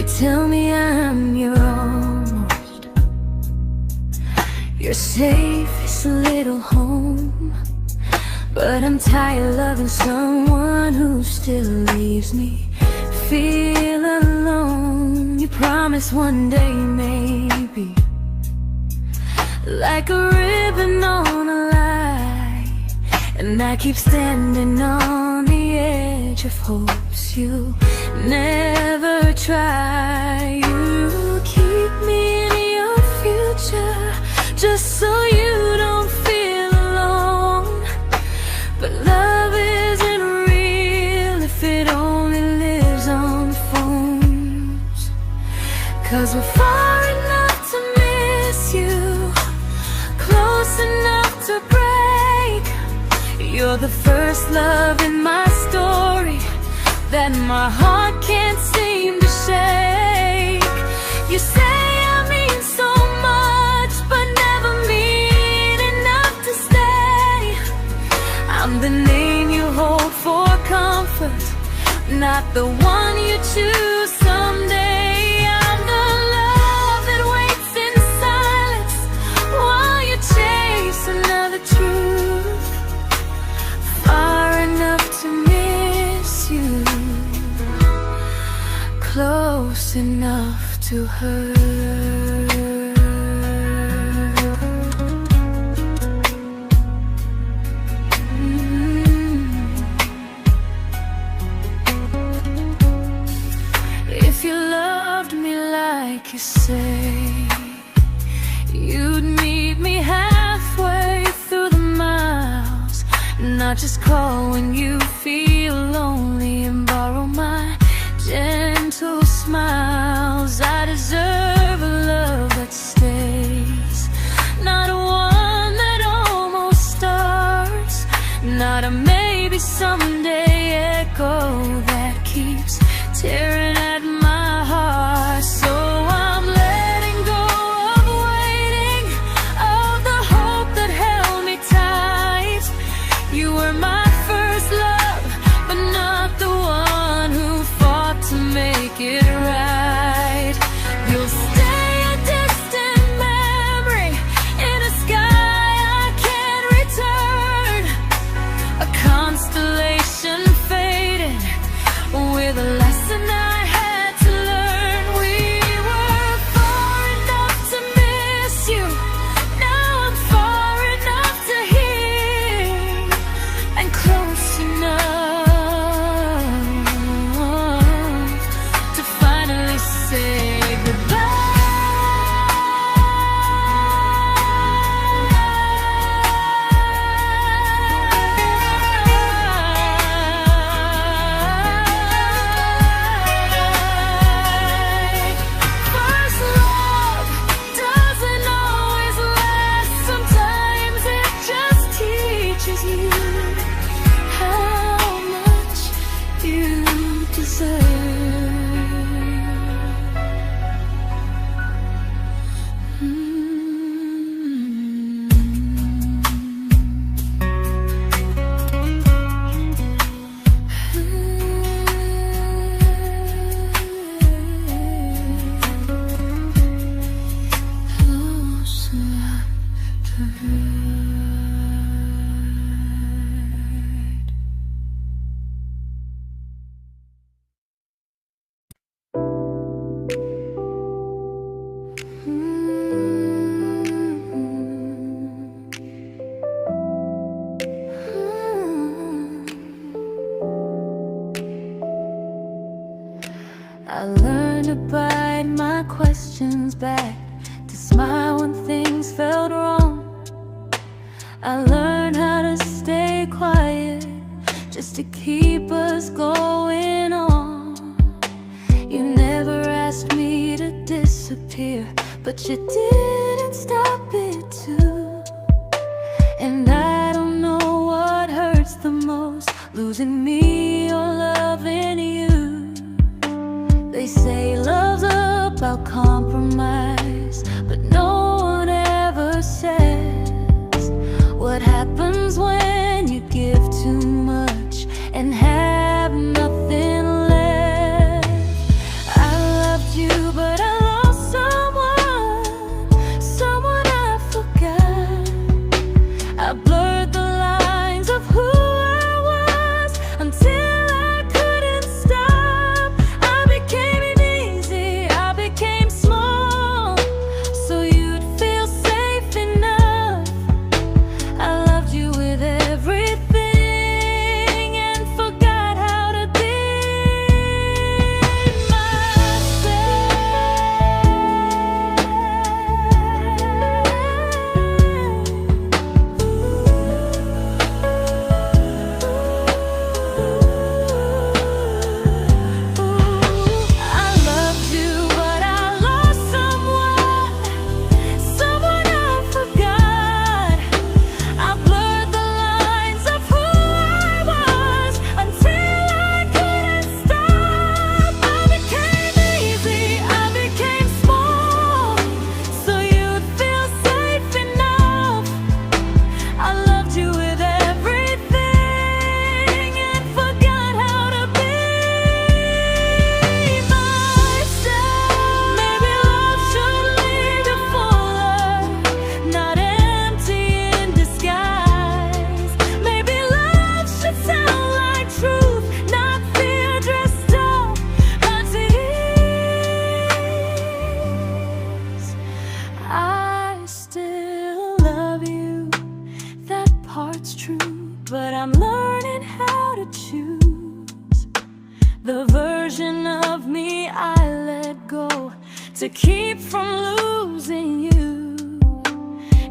tell me I'm your almost, your safest little home. But I'm tired loving someone who still leaves me feel alone. You promise one day maybe, like a ribbon on a line, and I keep standing on the edge of hopes you never try. You keep me in your future just so you don't feel alone. But love isn't real if it only lives on phones. 'Cause we're far enough to miss you, close enough to break. You're the first love in my story that my heart can't seem to shake. You say I mean so much, but never mean enough to stay. I'm the name you hold for comfort, not the one you choose someday. I'm the love that waits in silence while you chase another truth. Far enough to miss you, close enough to hurt. If you loved me like you say, you'd meet me halfway through the miles, not just call when you feel lonely and borrow my gentle smiles. I deserve a love that stays, not one that almost starts, not a maybe someday echo that keeps tearing at my heart. So I'm letting go of waiting, of the hope that held me tight. You were my first love, but not the one who fought to make it right. You'll stay a distant memory in a sky I can't return, a constellation faded with a lesson I had to learn. We were far enough to miss you, now I'm far enough to hear, and close enough to finally say goodbye. First love doesn't always last, sometimes it just teaches you how much you deserve. Close enough to hurt. I learned to bite my questions back, to smile when things felt wrong. I learned how to stay quiet just to keep us going on. You never asked me to disappear, but you didn't stop it too. And I don't know what hurts the most, losing me or loving you. They say love's about compromise, but no one ever says what happens when you give too much and have nothing left. I loved you I'm learning how to choose the version of me I let go to keep from losing you.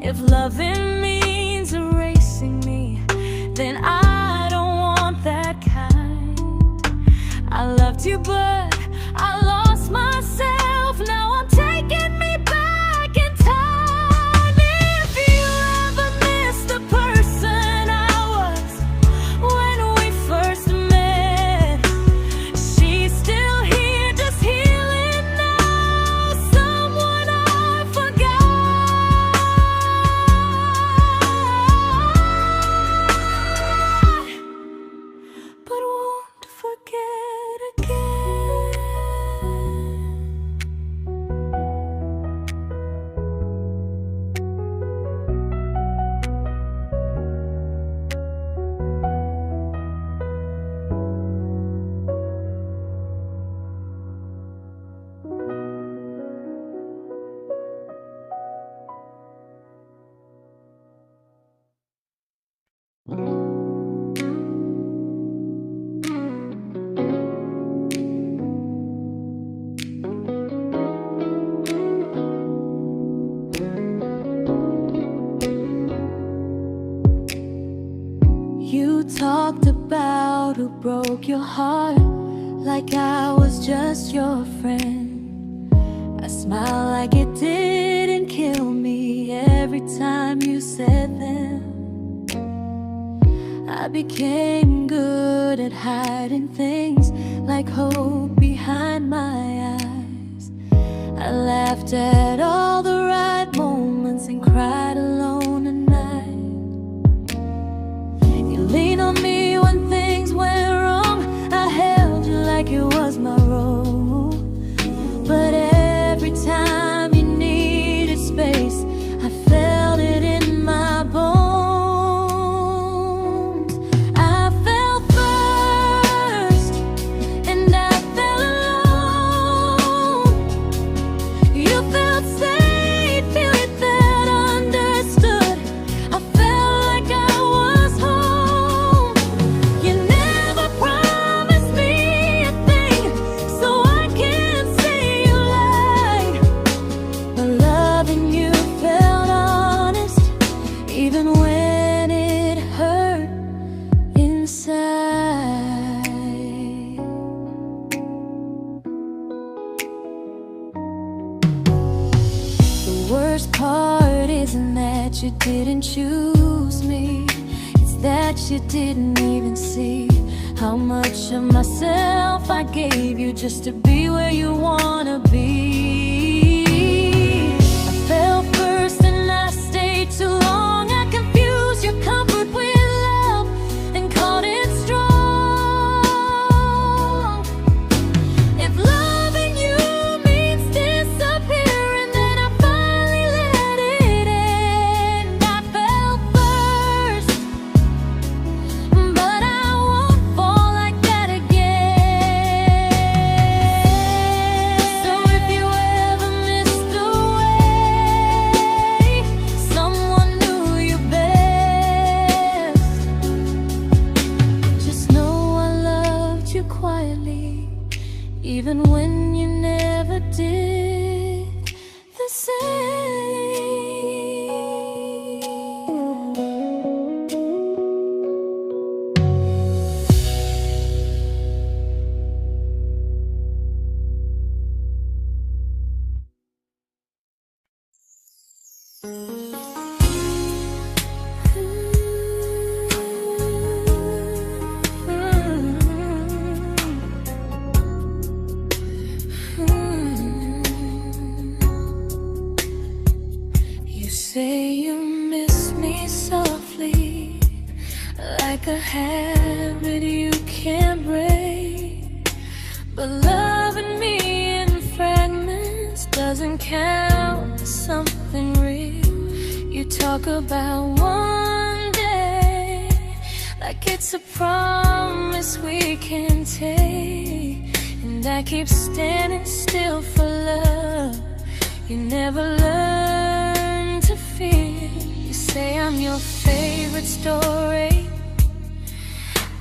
If loving means erasing me, then I don't want that kind. I loved you, but I lost myself. Now I'm taking me back in time. If you ever miss the person I was when we first met, she's still here, just healing now. Someone I forgot, but won't forget again. You talked about who broke your heart, like I was just your friend. I smiled like it didn't kill me every time you said them. I became good at hiding things like hope behind my eyes. I laughed at all the right moments and cried alone at night. You leaned on me when things went wrong. I held you like it was my role. But every time you needed space, I felt it in my bones. I fell first, and I fell alone. You felt safe, you felt understood. I felt like I was home. You never promised me a thing, so I can't say you lied. But loving you felt honest, even when it hurt inside. The worst part isn't that you didn't choose me, it's that you didn't even see how much of myself I gave you just to be where you wanna be. I fell first and I stayed too long. I confused your comfort with love and called it strong. If loving you means disappearing, then I finally let it end. I fell first, but I won't fall like that again. So if you ever missed the way someone knew you best, just know I loved you quietly, even when you never did the same. You say you miss me softly, like a habit you can't break. But loving me in fragments doesn't count as something real. You talk about one day like it's a promise we can take, and I keep standing still for love. You never learn to feel. You say I'm your favorite story,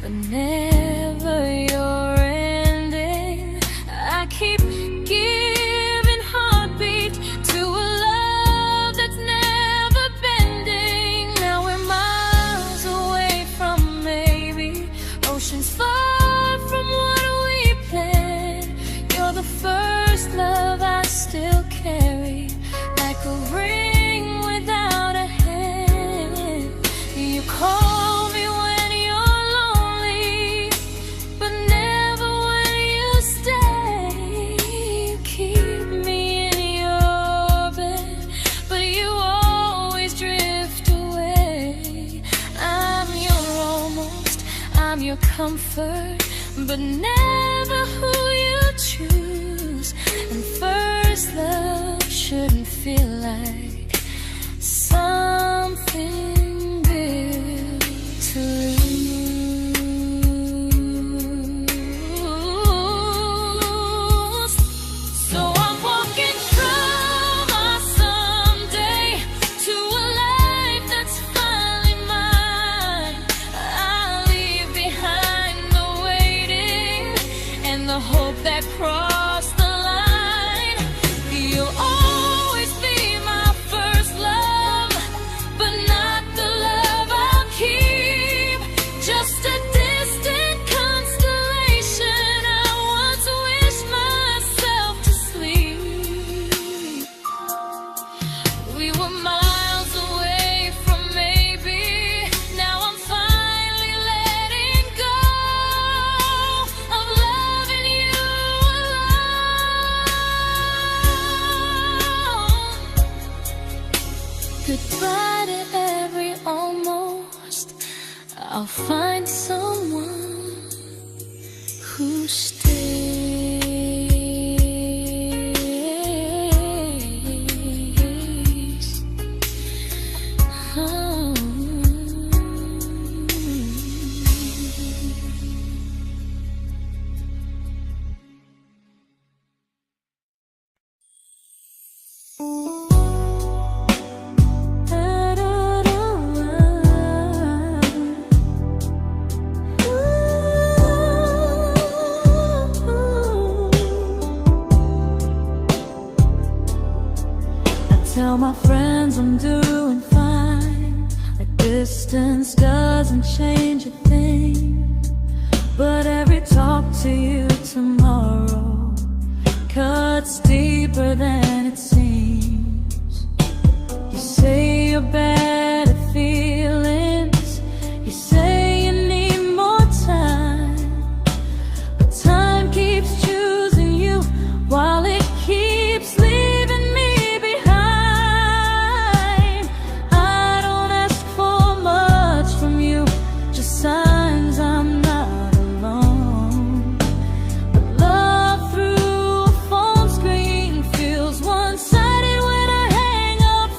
but never your ending. I keep giving heartbeat to a love that's never bending. Now we're miles away from maybe, oceans far from what we planned. You're the first love I still carry, like a ring without a hand. You call me when you're lonely, but never when you stay. You keep me in your bed, but you always drift away. I'm your almost, I'm your comfort, but never who you choose. And first love shouldn't feel like something built to lose. So I'm walking through my someday to a life that's finally mine. I'll leave behind the waiting and the hope that crossed the line. You'll always be my first love, but not the love I'll keep. Just a distant constellation I once wished myself to sleep. We were miles away from maybe, now I'm finally letting go of loving you alone. Goodbye to every almost, I'll find someone who stays. Oh. Tell my friends I'm doing fine, like distance doesn't change a thing. But every talk to you tomorrow cuts deeper than it seems. You say you're bad at feelings, you say you need more time, but time keeps choosing you while it keeps leaving me behind. I don't ask for much from you, just signs I'm not alone. But love through a phone screen feels one-sided when I hang up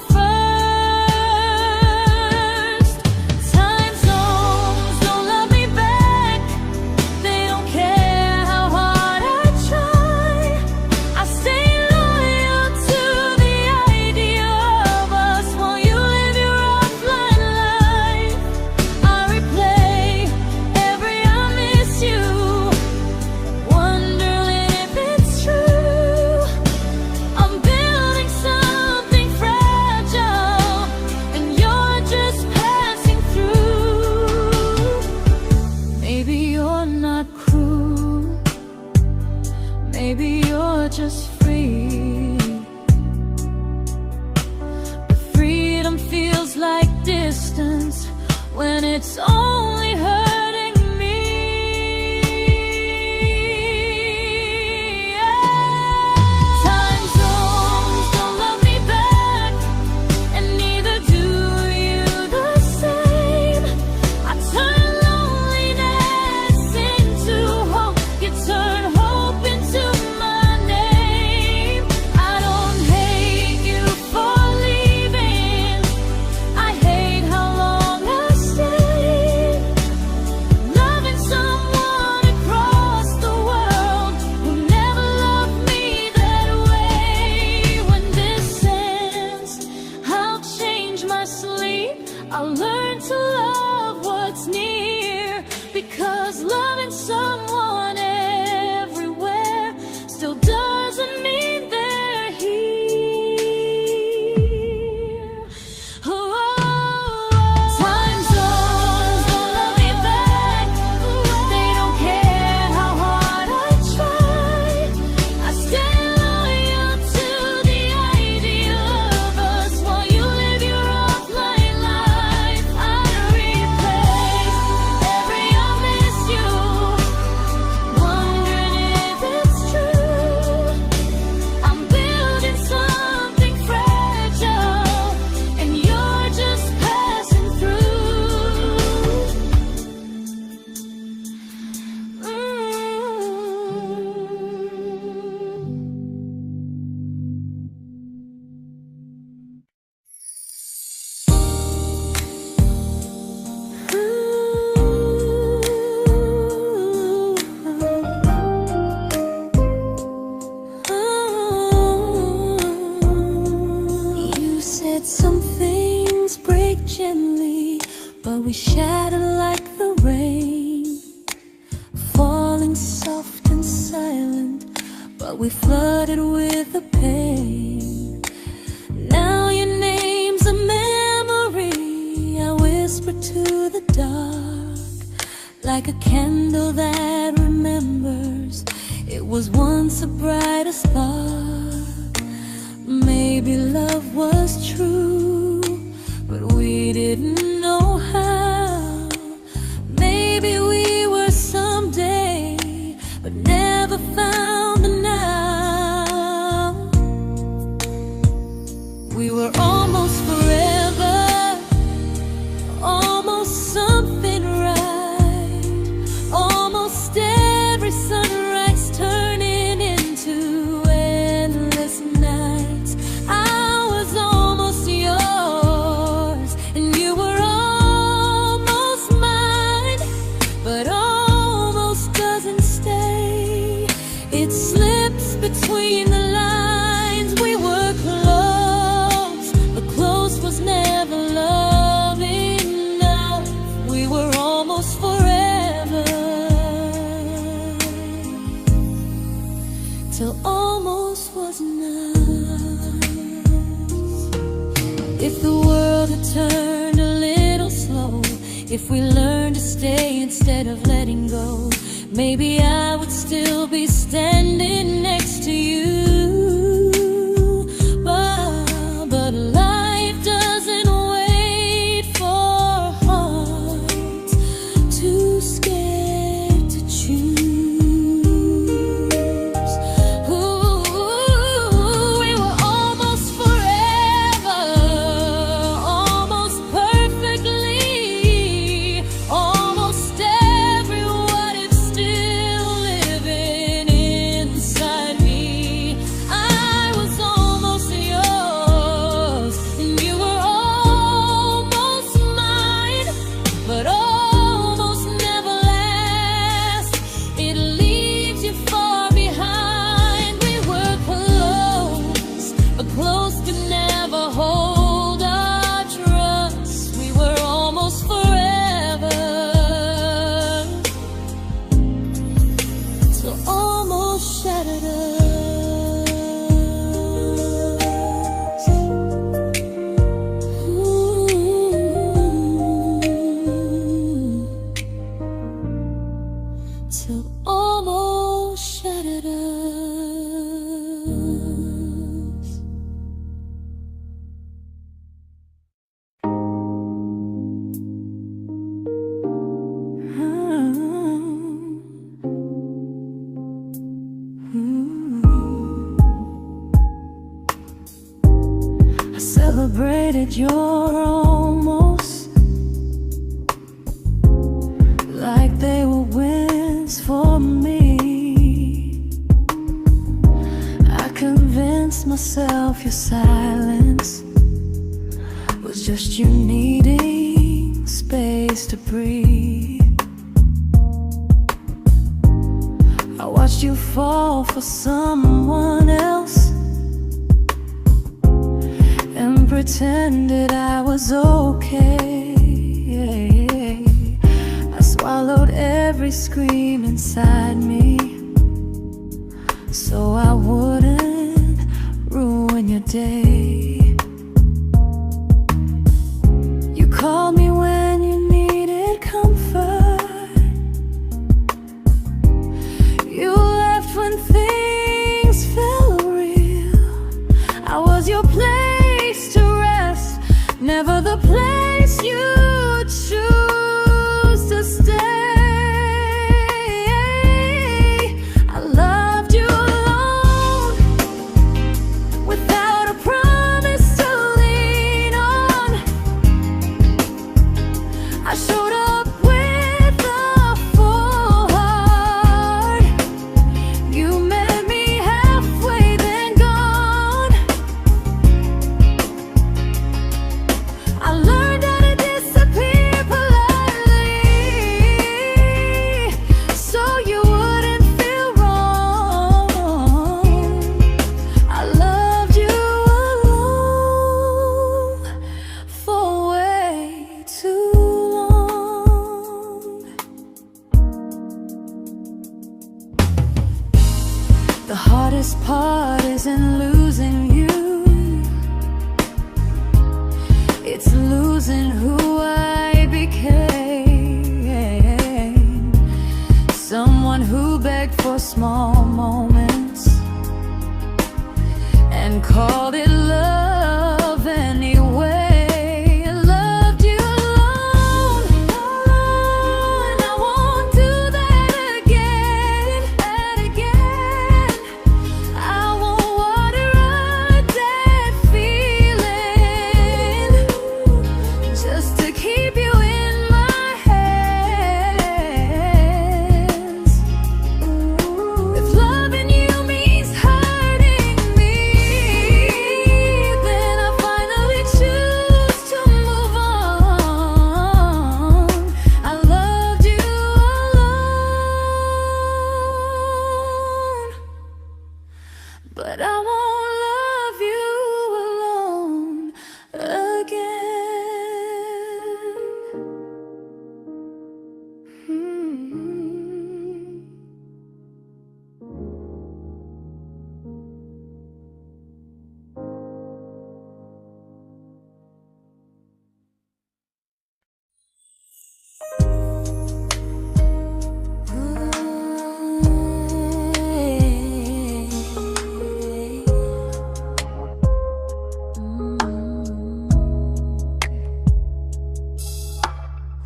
first. Time zones don't love me back, they don't care how hard I try. I stay loyal to the idea of us while you live your offline life. I replay every I miss you, wondering if it's true. I'm building something fragile, and you're just passing through. Maybe you're not cruel, maybe you're just free. But freedom feels like distance when it's only hurting me. Time zones don't love me back, and neither do you the same. I turn loneliness into hope, you turn hope into my name. I don't hate you for leaving, I hate how long I stayed. we shattered like the rain, falling soft and silent, but we flooded with the pain. Now your name's a memory I whisper to the dark, like a candle that remembers it was once a brighter spark. Maybe love was true, but we didn't know how. Maybe we were someday, but never found the now. We were almost forever, almost something right, almost every sunrise turning into endless nights. I was almost yours, and you were almost mine, but almost doesn't stay. It slips between the lines. We were close, but close was never love enough. We were almost forever, till almost was enough. If the world had turned a little slow, if we learned to stay instead of letting go, maybe I would still be standing next to you. But life doesn't wait for hearts too scared to choose. Ooh, we were almost forever, almost perfectly, almost every what if still living inside me. I was almost yours, and you were almost mine, but almost never lasts. It leaves you far behind. We were close, but close could never hold our trust. We were almost forever, till almost shattered us. Ooh, till almost shattered us. I celebrated your almost like they were wins for me. I convinced myself your silence was just you needing space to breathe. I watched you fall for someone else and pretended I was okay. I swallowed every scream inside me so I wouldn't ruin your day. You called me when you needed comfort. You left when things felt real. I was your place to rest, never the place you choose to stay. I loved you alone, without a promise to lean on. I showed up with a full heart. You met me halfway, then gone. I learned how to disappear heart isn't losing you, it's losing who I became. Someone who begged for small moments and called it love anyway. Loved you alone, and I won't do that again, and again. I won't water a dead feeling just to keep you in my hands. If loving you means hurting me, then I finally choose to move on. I loved you alone, but I won't love you alone again.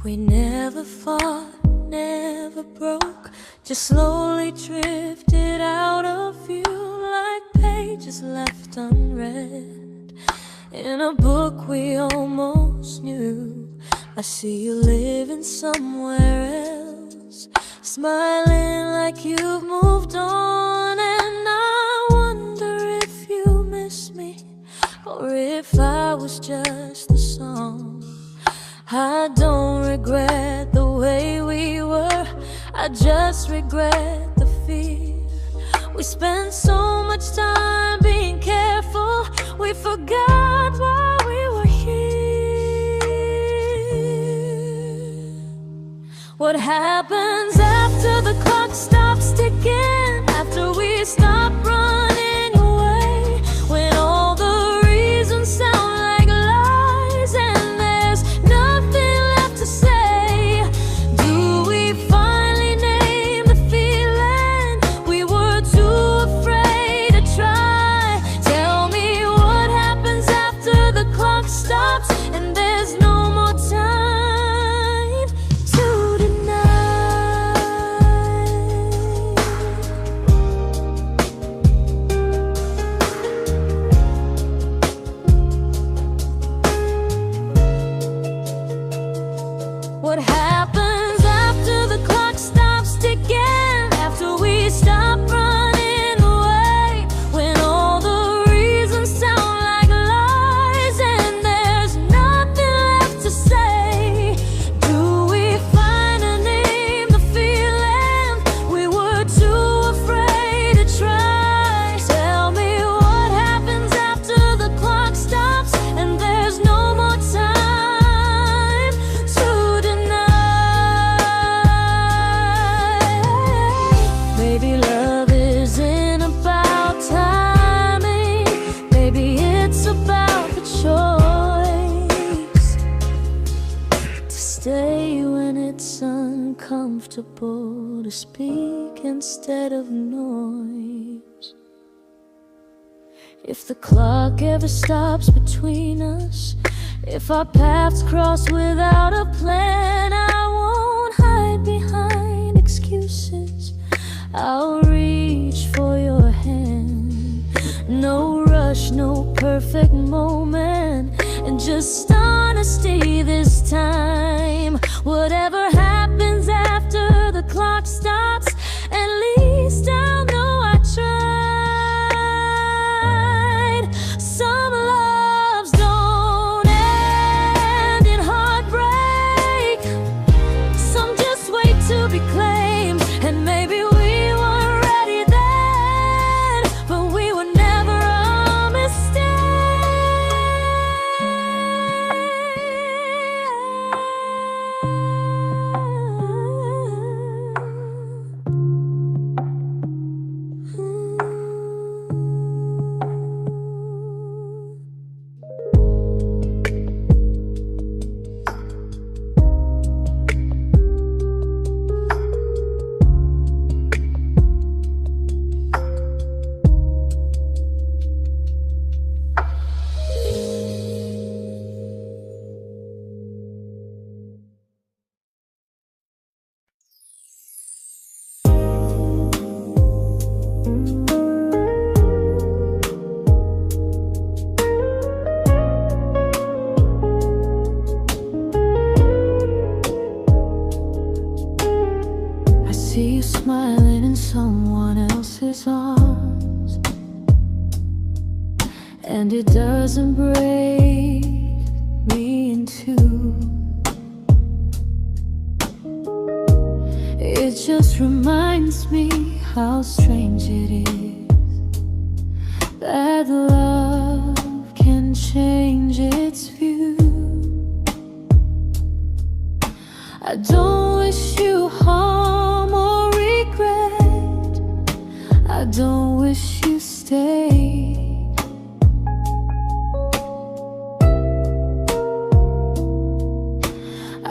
We never fought, never broke, just slowly drifted out of view like pages left unread in a book we almost knew. I see you living somewhere else, smiling like you've moved on, and I wonder if you miss me or if I was just a song. I don't regret the way we were, I just regret the fear. We spent so much time being careful, we forgot why we were here. What happens after the clock stops ticking, after we stop running away, when all the reasons sound like lies and there's nothing left to say? Do we finally name the feeling we were too afraid to try? Tell me what happens after the clock stops and there's no more time to deny. What happens after the clock stops ticking, after we stop running away, when all the reasons sound like lies and there's nothing left to say? Do we finally name the feeling we were too afraid to try? Tell me what happens after the clock stops and there's no more time to deny. Maybe love isn't about timing, maybe it's about the choice to stay when it's uncomfortable, to speak instead of noise. If the clock ever stops between us, if our paths cross without a plan, I won't hide behind excuses, I'll reach for your hand. No rush, no perfect moment, and just honesty this time. Whatever happens after the clock stops, at least I'll know I tried. Some loves don't end in heartbreak, some just wait to be claimed, and maybe we weren't ready then, but we were never a mistake. and it doesn't break me in two. It just reminds me how strange it is that love can change its view. I don't wish you harm or regret. I don't wish you stay.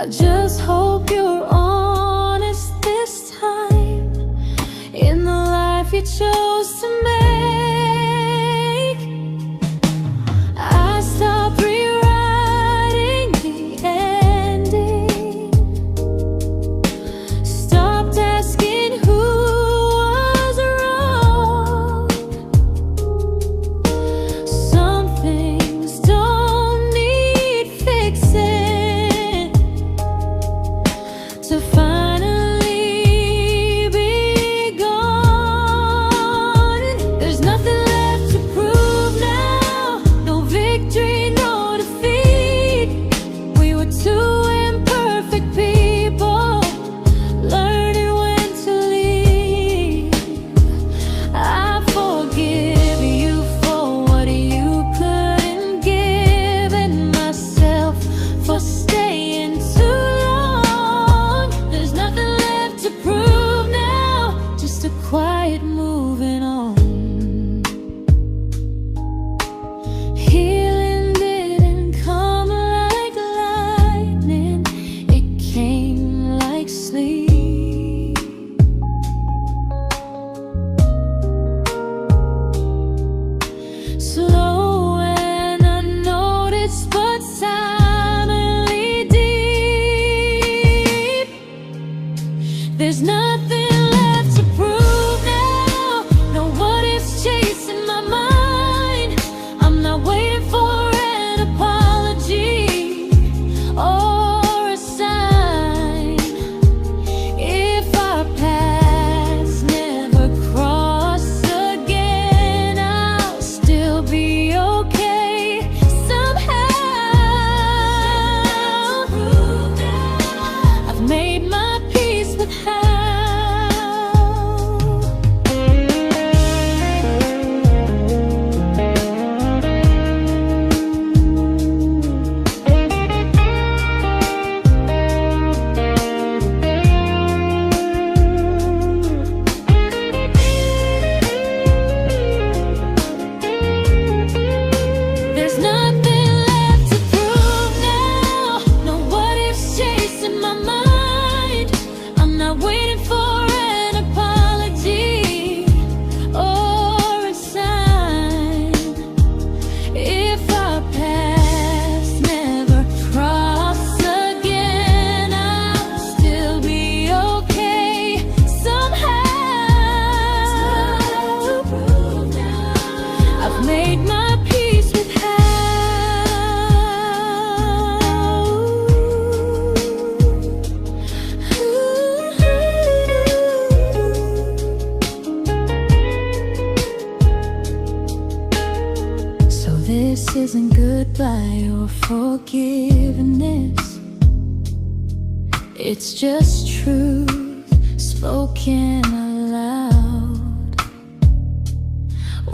I just hope you're honest this time in the life you chose to make. I stopped rewriting the ending, stopped asking who was wrong. Some things don't need fixing to finally be gone. There's nothing left to prove now, no victory, no defeat. We were two imperfect people, learning when to leave. I forgive you for what you couldn't give, and myself for staying too long. There's nothing left to prove now, just a quiet moving on. Healing didn't come like lightning, it came like sleep. Slow and unnoticed, but silently deep. There's nothing left to prove now, no what ifs chasing my mind. I'm not waiting for an apology or a sign. If our paths never cross again, I'll still be okay somehow. I've made my peace with how. There's nothing left to prove now, no what ifs chasing my mind. I'm not waiting for an apology or a sign. If our paths never cross again, I'll still be okay somehow. I've made my peace with how. So this isn't goodbye or forgiveness, it's just truth spoken aloud.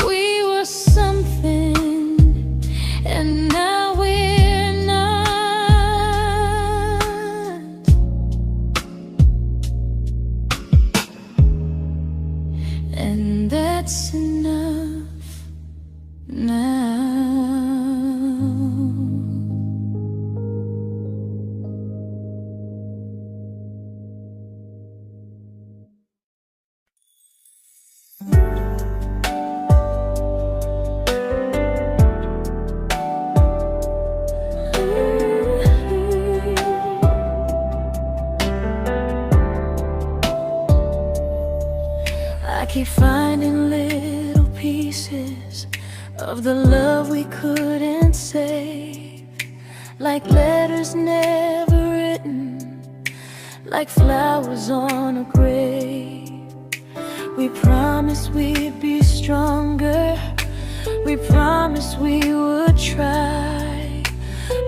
We were something, and now we're not. And that's enough now. I keep finding little pieces of the love we couldn't save, like letters never written, like flowers on a grave. We promised we'd be stronger, We promised we would try,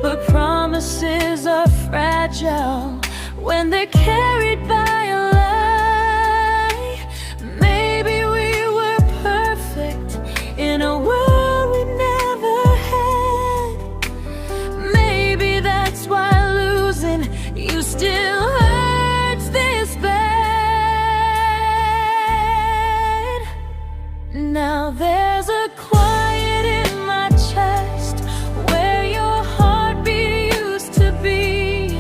but promises are fragile when they're carried by a lie. Maybe we were perfect in a world we never had. Maybe that's why losing you still hurts this bad. Now there's a quiet in my chest where your heartbeat used to be,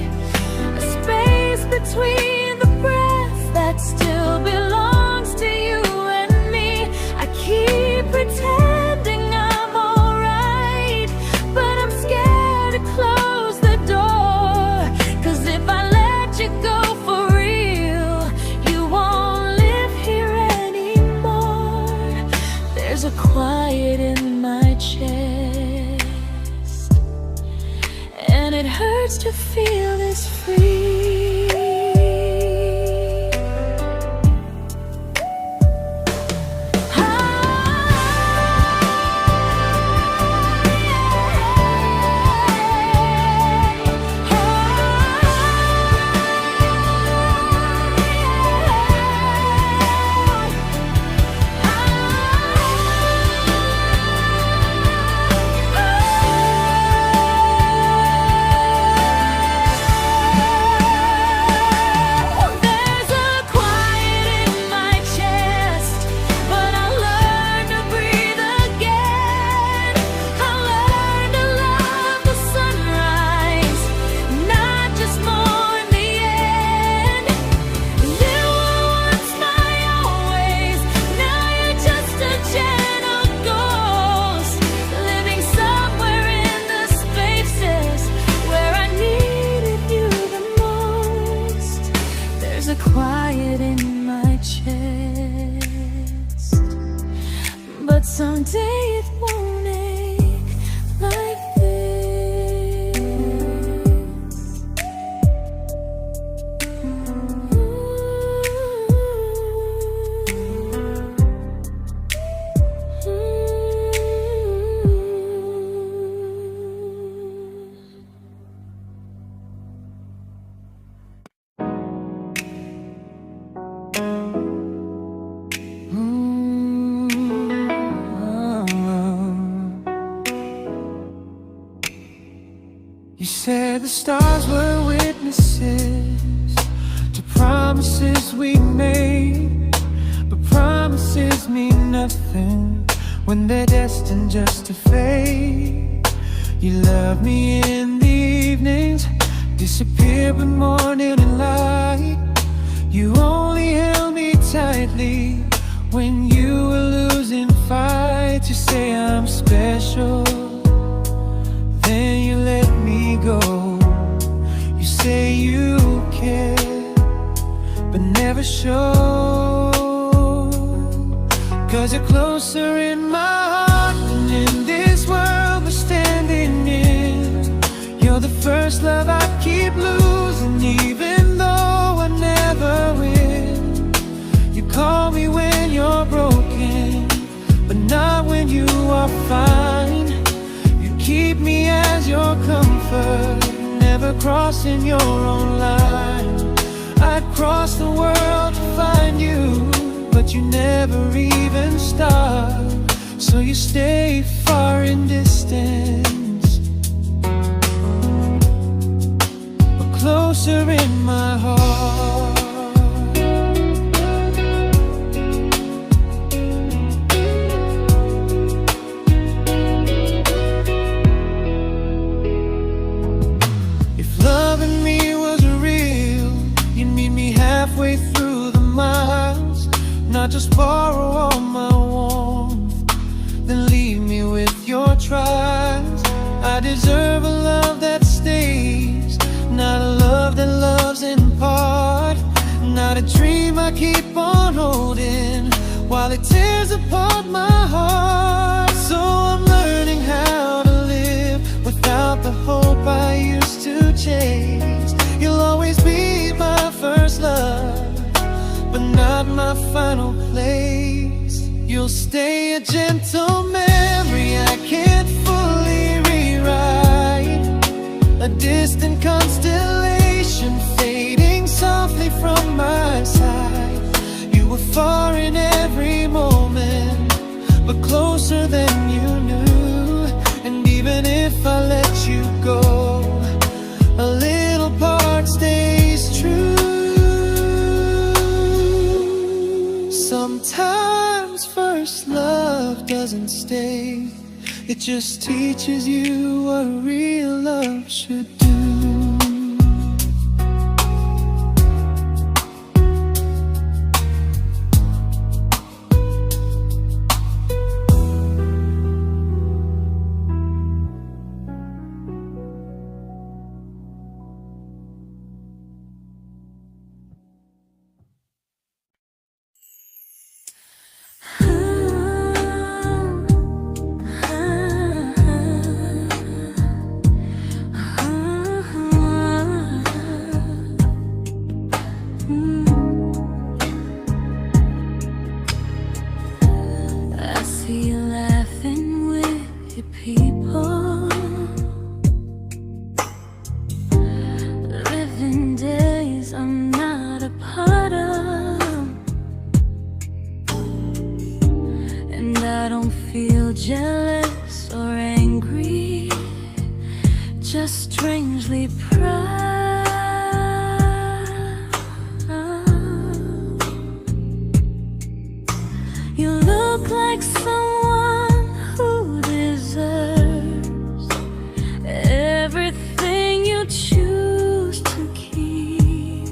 a space between the breath that still belongs to you and me. I keep pretending I'm alright, but I'm scared to close the door. 'Cause if I let you go for real, you won't live here anymore. There's a quiet in my chest, and it hurts to feel this free. There's a quiet in my chest, but someday it won't ache like this. You said the stars were witnesses to promises we made, but promises mean nothing when they're destined just to fade. You love me in the evenings, disappear when morning and light. You only held me tightly when you were losing fights. You say I'm special, then you let me go. You say you care, but never show. 'Cause you're closer in my heart than in this world we're standing in. You're the first love I keep losing, even though I never win. You call me when you're broken, but not when you are fine. Keep me as your comfort, never crossing your own line. I'd cross the world to find you, but you never even start. So you stay far in distance, but closer in my heart. Halfway through the miles, not just borrow all my warmth, then leave me with your trials. I deserve a love that stays, not a love that loves in part. Not a dream I keep on holding while it tears apart my heart. So I'm learning how to live without the hope I used to chase. You'll always be my first love, but not my final place. You'll stay a gentle memory distant constellation fading softly from my side. You were far in every moment, but closer than you knew. And even if I let you go, a little part stays true. Sometimes first love doesn't stay, it just teaches you what real love should do. Jealous or angry, just strangely proud. You look like someone who deserves everything you choose to keep.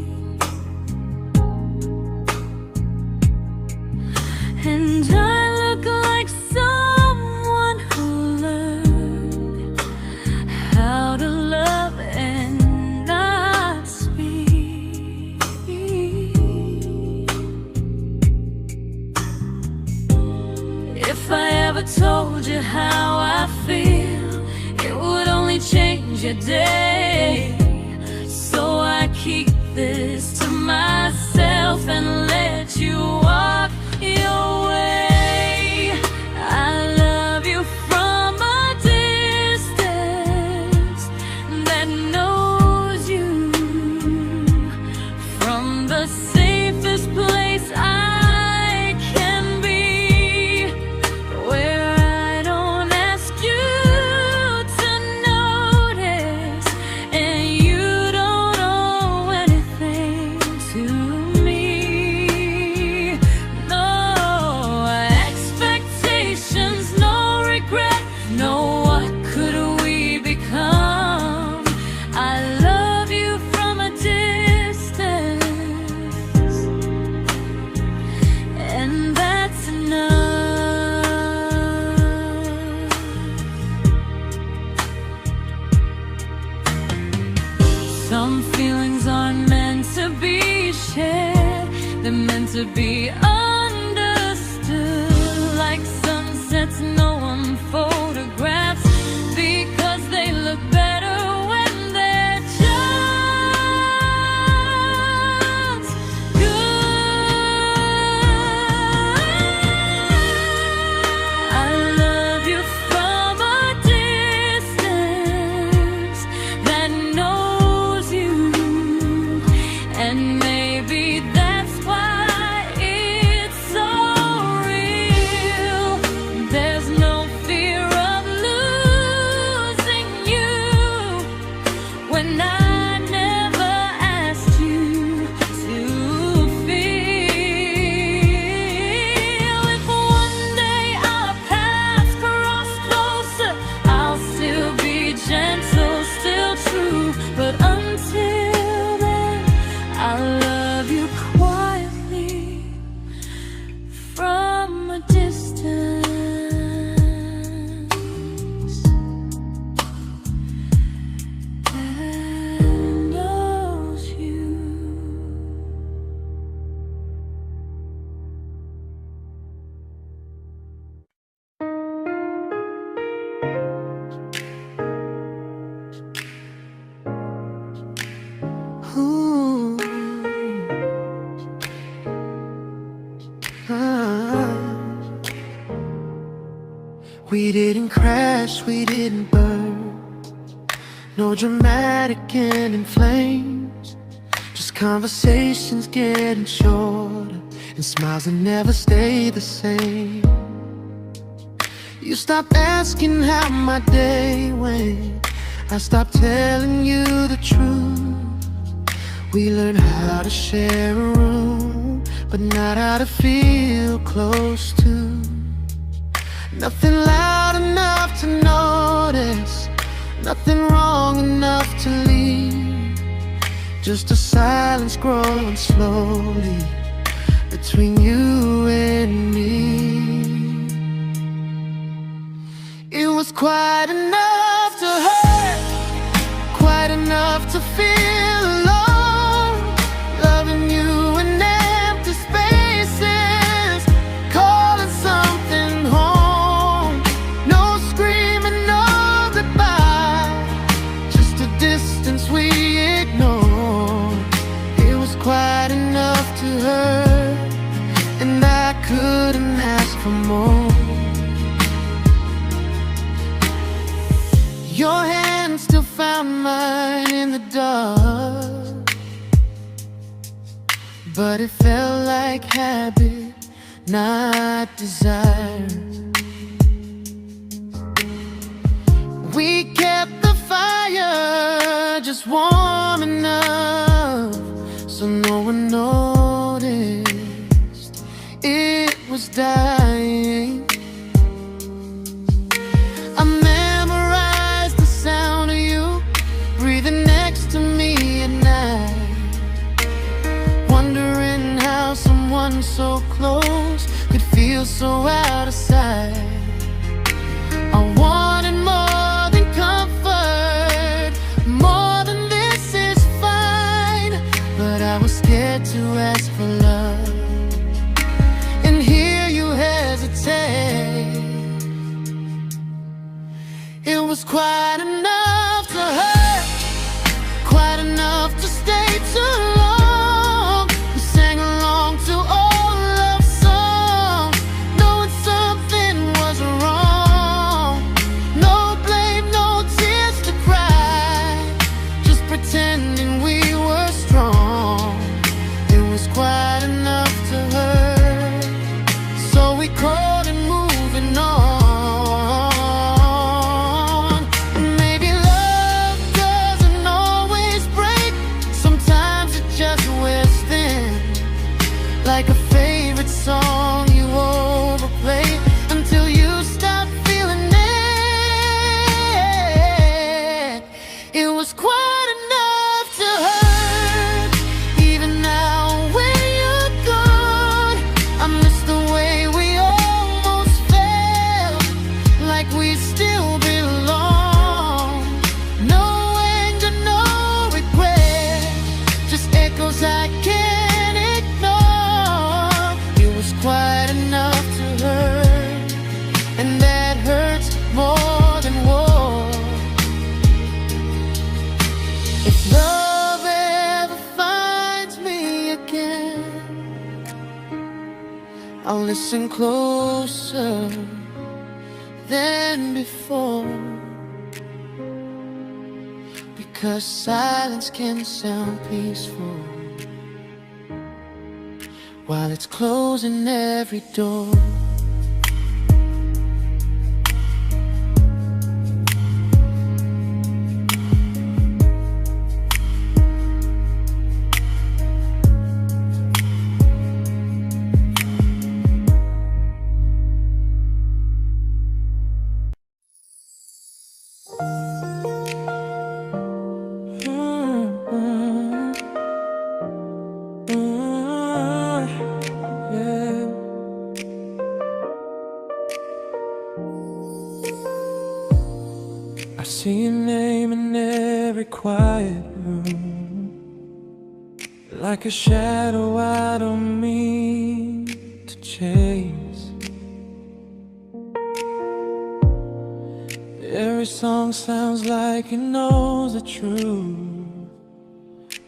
And I look like someone who learned how to love and not speak. If I ever told you how I feel, it would only change your day. So I keep this to myself and let you walk your way. I love you from a distance that knows you, from the safest place I can be, where I don't ask you to notice and you don't owe anything to me. No expectations, no regret, no what could we become. I love you from a distance, and that's enough. Some feelings aren't meant to be shared, they're meant to be understood. Like sunsets no one photographs, because they look better when they're just good. I love you from a distance that knows you, and maybe that's why it's so real. There's no fear of losing you when I never asked you to feel. If one day our paths cross closer, I'll still be gentle, still true. But until then, I love you quietly from a distance that knows you. Ooh. Ah. We didn't crash, we didn't burn. No dramatic ending flames, just conversations getting shorter, and smiles that never stay the same. You stopped asking how my day went, I stopped telling you the truth. We learned how to share a room, but not how to feel close to. Nothing loud enough to notice, nothing wrong enough to leave. Just a silence growing slowly between you and me. It was quite enough to hurt, quite enough to feel alone. Loving you in empty spaces, calling something home. No screaming, no goodbye, just a distance we ignored. It was quite enough to hurt, and I couldn't ask for more. Your hand still found mine in the dark, but it felt like habit, not desire. We kept the fire just warm enough so no one noticed it was dying. I memorized the sound of you breathing next to me at night, wondering how someone so close could feel so out of sight. I wanted more than comfort, more than this is fine, but I was scared to ask for love, and here you hesitate. It was quite enough to hurt, quite enough to stay too long. We sang along to old love songs, knowing something was wrong. No blame, no tears to cry, just pretending we were strong. It was quite enough to hurt, so we called it moving on. Like a favorite song you overplay until you stop feeling it. It was quite enough to hurt. Even now when you're gone, I miss the way we almost felt, like we still belong. No anger, no regret, just echoes I can't ignore. Quite enough to hurt, and that hurts more than war. If love ever finds me again, I'll listen closer than before, because silence can sound peaceful while it's closing every door. I see your name in every quiet room, like a shadow I don't mean to chase. Every song sounds like it knows the truth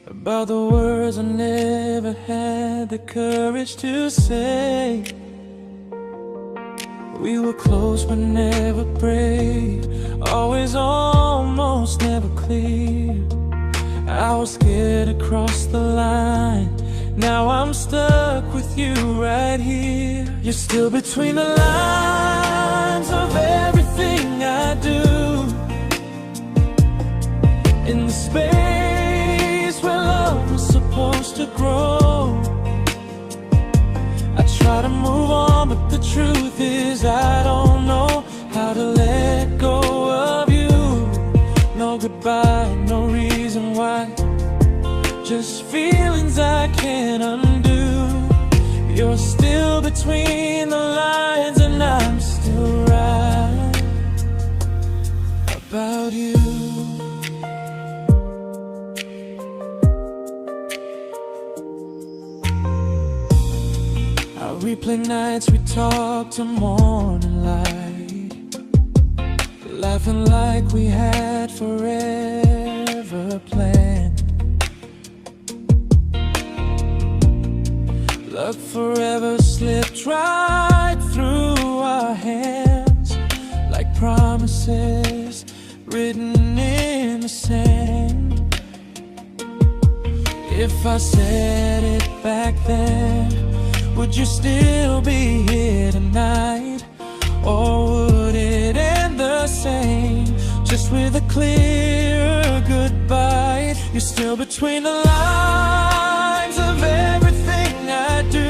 about the words I never had the courage to say. We were close but never brave, always almost, never close. clear. I was scared to cross the line. Now I'm stuck with you right here. You're still between the lines of everything I do. In the space where love was supposed to grow. I try to move on, but the truth is I don't know how to let go of you. No goodbye, no reason why. Just feelings I can't undo. You're still between the lines, and I'm still right about you. I replay nights we talk till morning light, laughing like we had forever planned. Luck forever slipped right through our hands, like promises written in the sand. If I said it back then, would you still be here tonight? Or would it end the same, just with a clear goodbye? You're still between the lines of everything I do.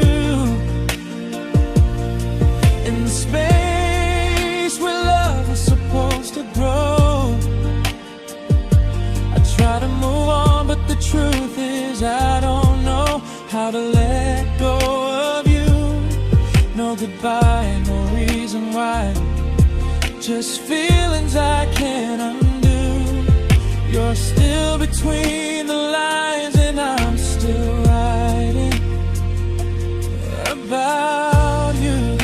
In the space where love was supposed to grow. I try to move on, but the truth is I don't know how to let go of you. No goodbye, no reason why. Just feelings I can't undo. You're still between the lines, and I'm still writing about you.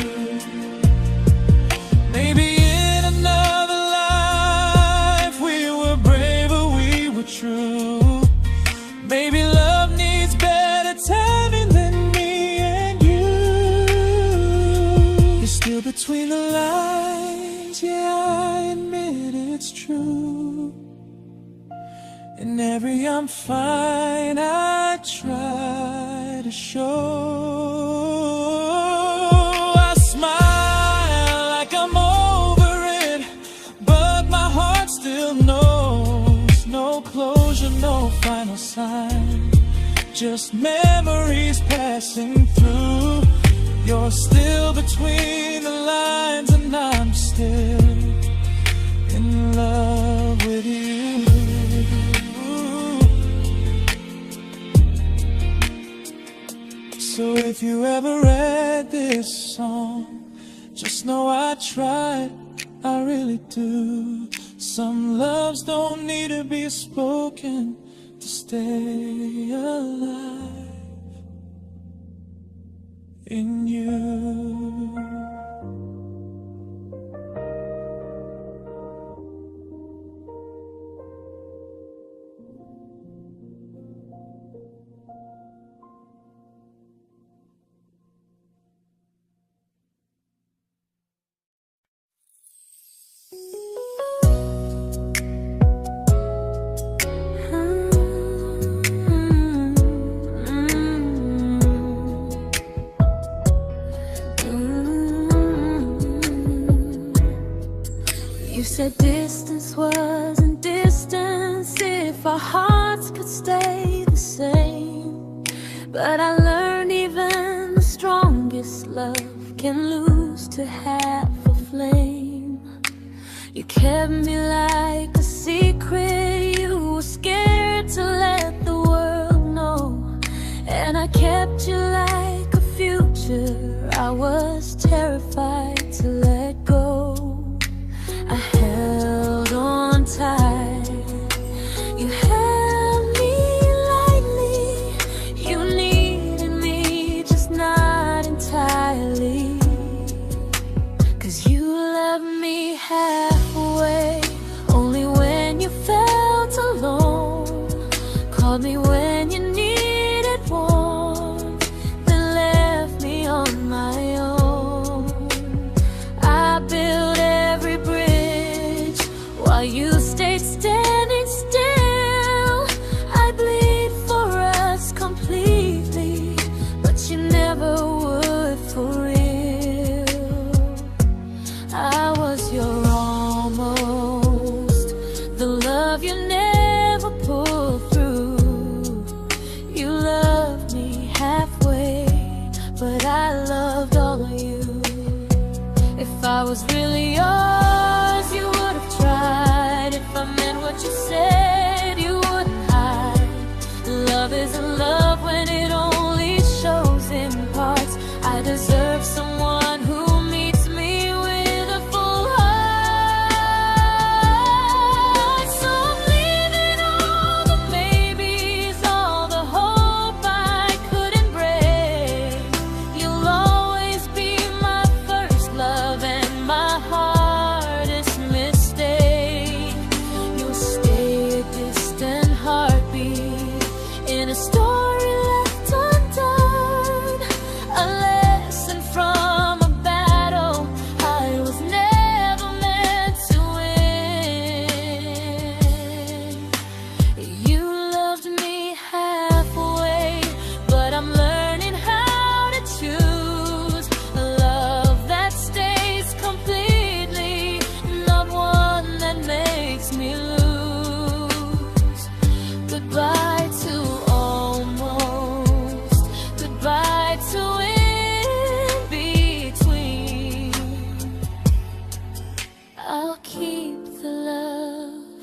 Maybe in another life we were braver, we were true. Maybe love needs better timing than me and you. You're still between the lines, yeah, I admit it's true. In every I'm fine I try to show. I smile like I'm over it, but my heart still knows. No closure, no final sign, just memories passing through. You're still between the lines, and I'm still in love with you. So if you ever read this song, just know I tried, I really do. Some loves don't need to be spoken to stay alive in you. You said distance wasn't distance if our hearts could stay the same. But I learned even the strongest love can lose to half a flame. You kept me like a secret you were scared to let the world know. And I kept you like a future I was terrified to let go. I held on tight, you held me lightly. You needed me, just not entirely. 'Cause you loved me halfway, only when you felt alone. Called me when you needed warmth, then left me on my own. I built every bridge while you stayed standing still. love you never pulled through. You loved me halfway, but I loved all of you. If I was really yours, you would have tried. If I meant what you said, you wouldn't hide. Love isn't love when it only shows in parts. I deserve someone who meets me with a full heart. So I'm leaving all the maybes, all the hope I couldn't break. You'll always be my first love and my hardest mistake. You'll stay a distant heartbeat in a story left undone, a lesson from a battle I was never meant to win. You loved me halfway, but I'm learning how to choose a love that stays completely, not one that makes me lose. Goodbye to almost, goodbye to in between. I'll keep the love,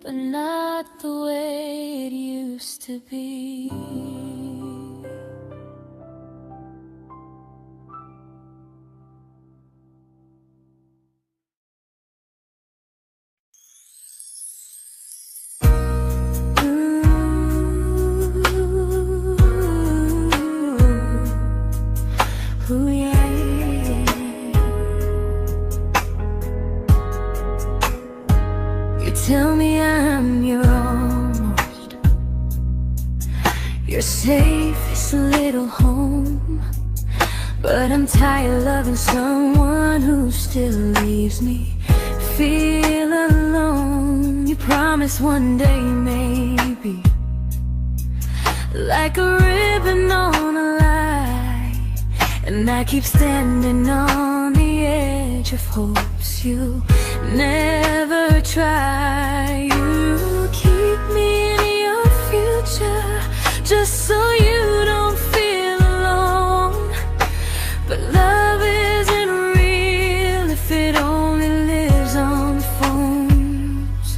but not the way it used to be. Ooh, yeah, yeah. You tell me I'm your almost, your safest little home, but I'm tired loving someone who still leaves me feel alone. You promise one day maybe, like a ribbon on a line, and I keep standing on the edge of hopes you never try. You keep me in your future just so you don't feel alone. But love isn't real if it only lives on phones.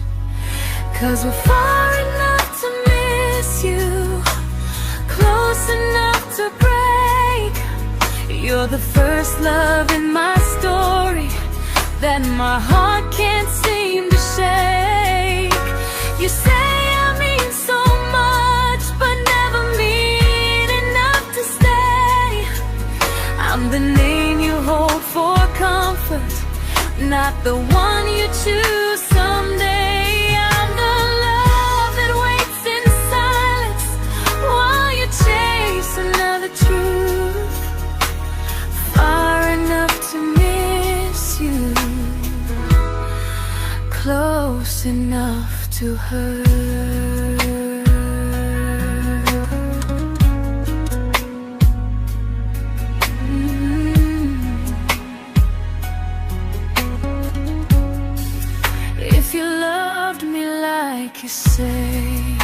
'Cause we're far enough to miss you, close enough to break. You're the first love in my story that my heart can't seem to shake. You say I mean so much, but never mean enough to stay. I'm the name you hold for comfort, not the one you choose someday. I'm the love that waits in silence while you chase another truth. Far enough to miss you, close enough to hurt. If you loved me like you say,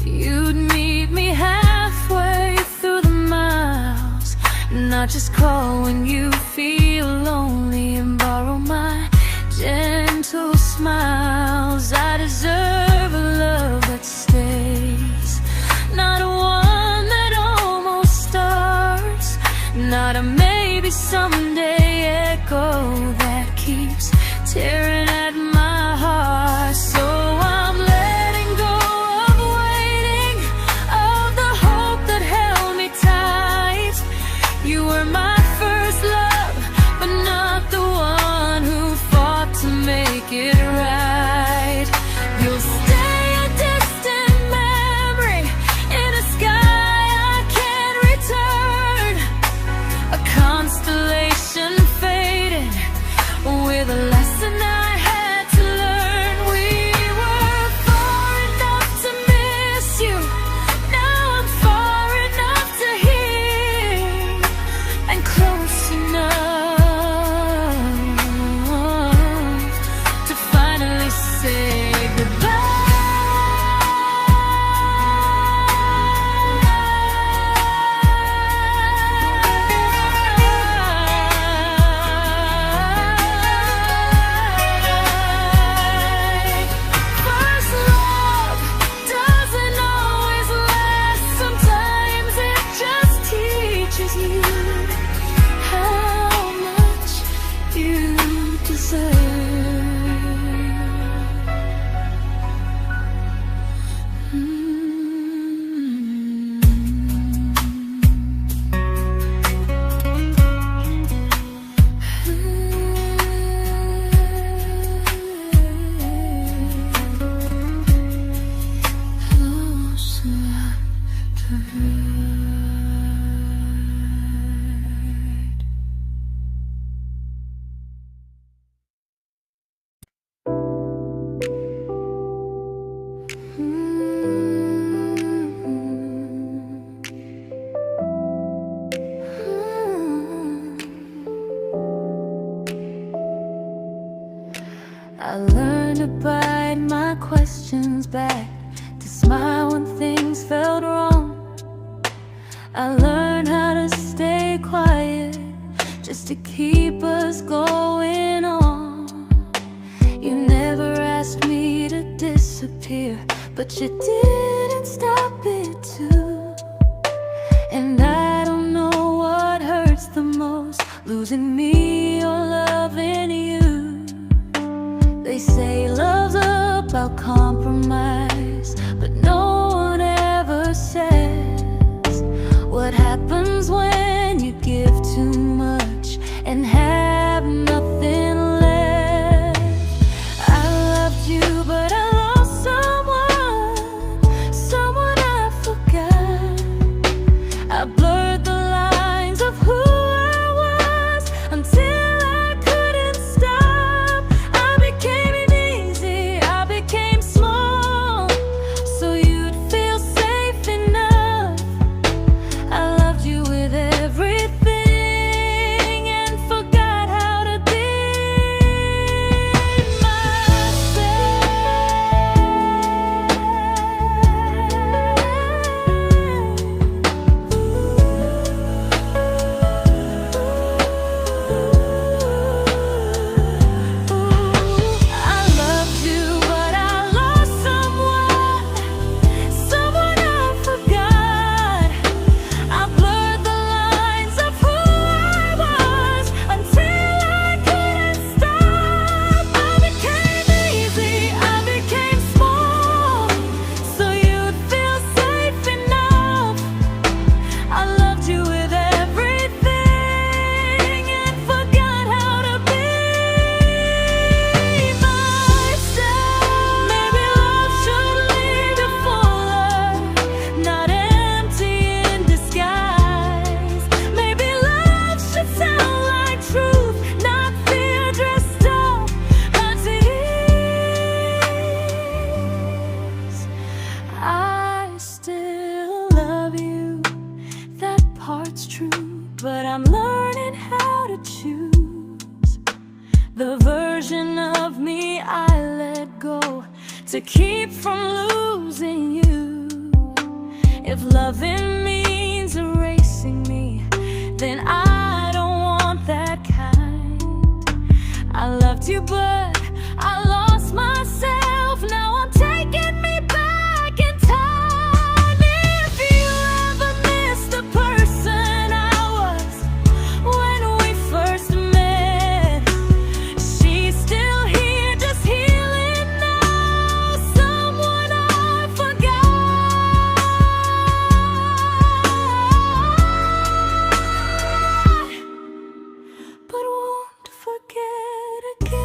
you'd meet me halfway through the miles, not just call when you feel lonely and borrow my gentle smiles. I deserve a love that stays, not one that almost starts, not a maybe someday echo that keeps tearing at my heart. So I'm letting go of waiting, of the hope that held me tight. You were my first love, but not the one I learned to bite my questions back, to smile when things felt wrong. I learned how to stay quiet, just to keep us going on. You never asked me to disappear, but you didn't stop it too. And I don't know what hurts the most, losing me or loving you. They say love's about compromise, but no one ever says what happens when you give too much and have nothing left. I loved you, but I lost someone I forgot. I blurred the lines of who I was until I couldn't stop. I became easy, I became small, so you'd feel safe enough. I loved you with everything and forgot how to be I loved you, but I lost someone I forgot. I blurred the lines of who I was until I couldn't stop. I became easy, I became small, so you'd feel safe enough. I loved you with everything and forgot how to be myself. Maybe love should lead you fuller, not empty in disguise. Maybe love should sound like truth, not fear dressed up as ease. I still love you, that part's true, but I'm learning how to choose the version of me I let go to keep from losing you. If loving means erasing me, then I don't want that kind. I loved you, but I lost myself. Now I'm taking me back in time. If you ever missed the person I was when we first met, she's still here, just healing now. Someone I forgot, but won't forget again.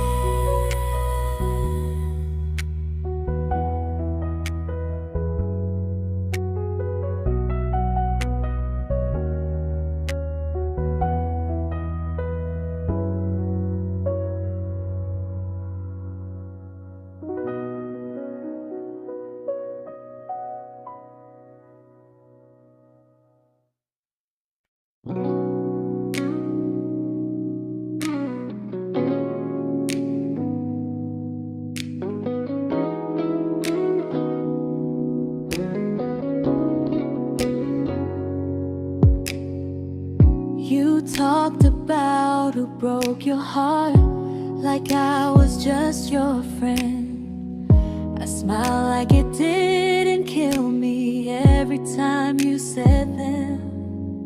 You talked about who broke your heart, like I was just your friend. I smile like it didn't kill me every time you said them.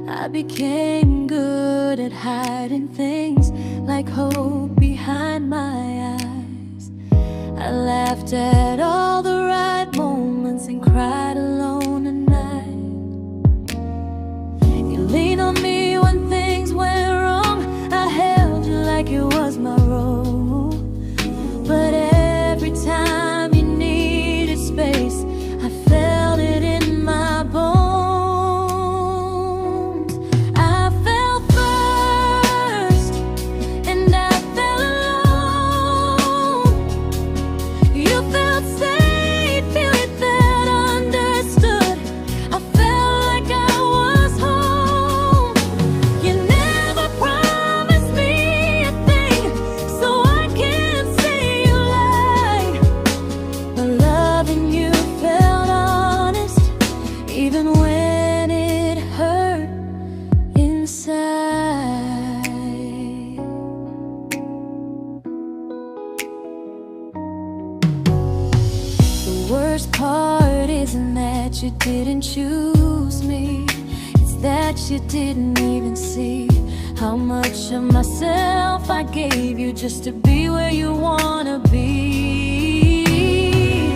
I became good at hiding things like hope behind my eyes. I laughed at all the right moments and cried alone at night. You leaned on me when things went wrong. I held you like it was my role. But every time you needed space, I felt it in my bones. I fell first, and I fell alone. You felt safe. worst part isn't that you didn't choose me, it's that you didn't even see how much of myself I gave you just to be where you wanna be.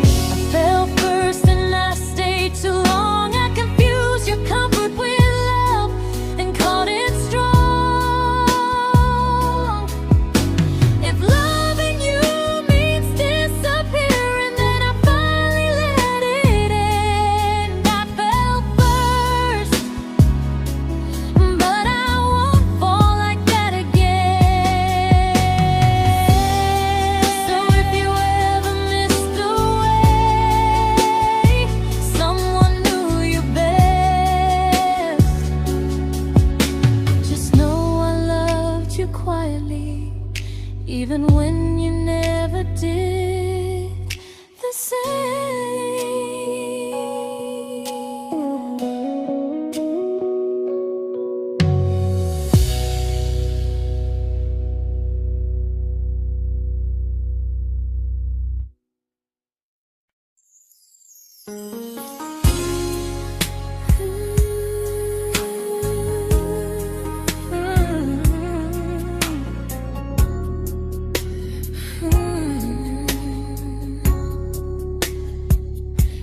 I fell first and I stayed too long. I confused your comfort with love and called it strong. If loving you means disappearing, then I finally let it end. I fell first, but I won't fall like that again. So if you ever missed the way someone knew you best, just know I loved you quietly, even when you never did the same.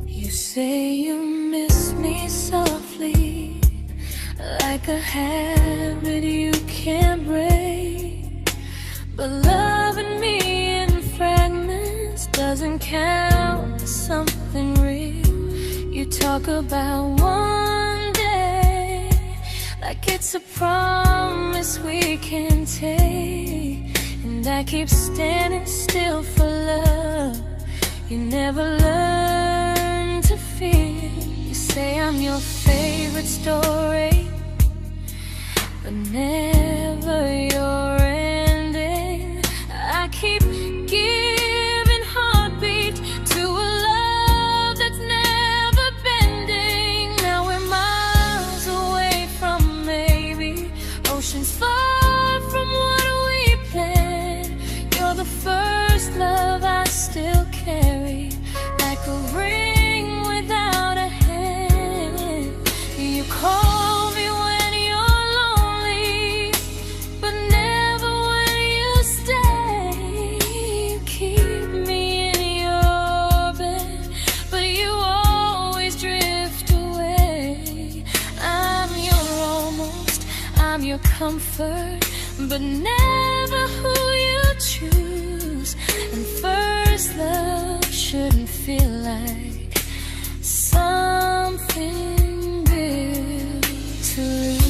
You say you miss me softly, like a habit you can't break. But loving me in fragments doesn't count as something real. You talk about one day like it's a promise we can take, and I keep standing still for love. You never learn to feel. You say I'm your favorite story, but never your ending. I keep giving heartbeat to a love that's never bending. Now we're miles away from maybe oceans far from what we planned. You're the first love I still carry, like a ring without a hand. You call me when you're lonely, but never when you stay. You keep me in your bed, but you always drift away. I'm your almost, I'm your comfort, but never who you choose. And first love shouldn't feel like something built to lose.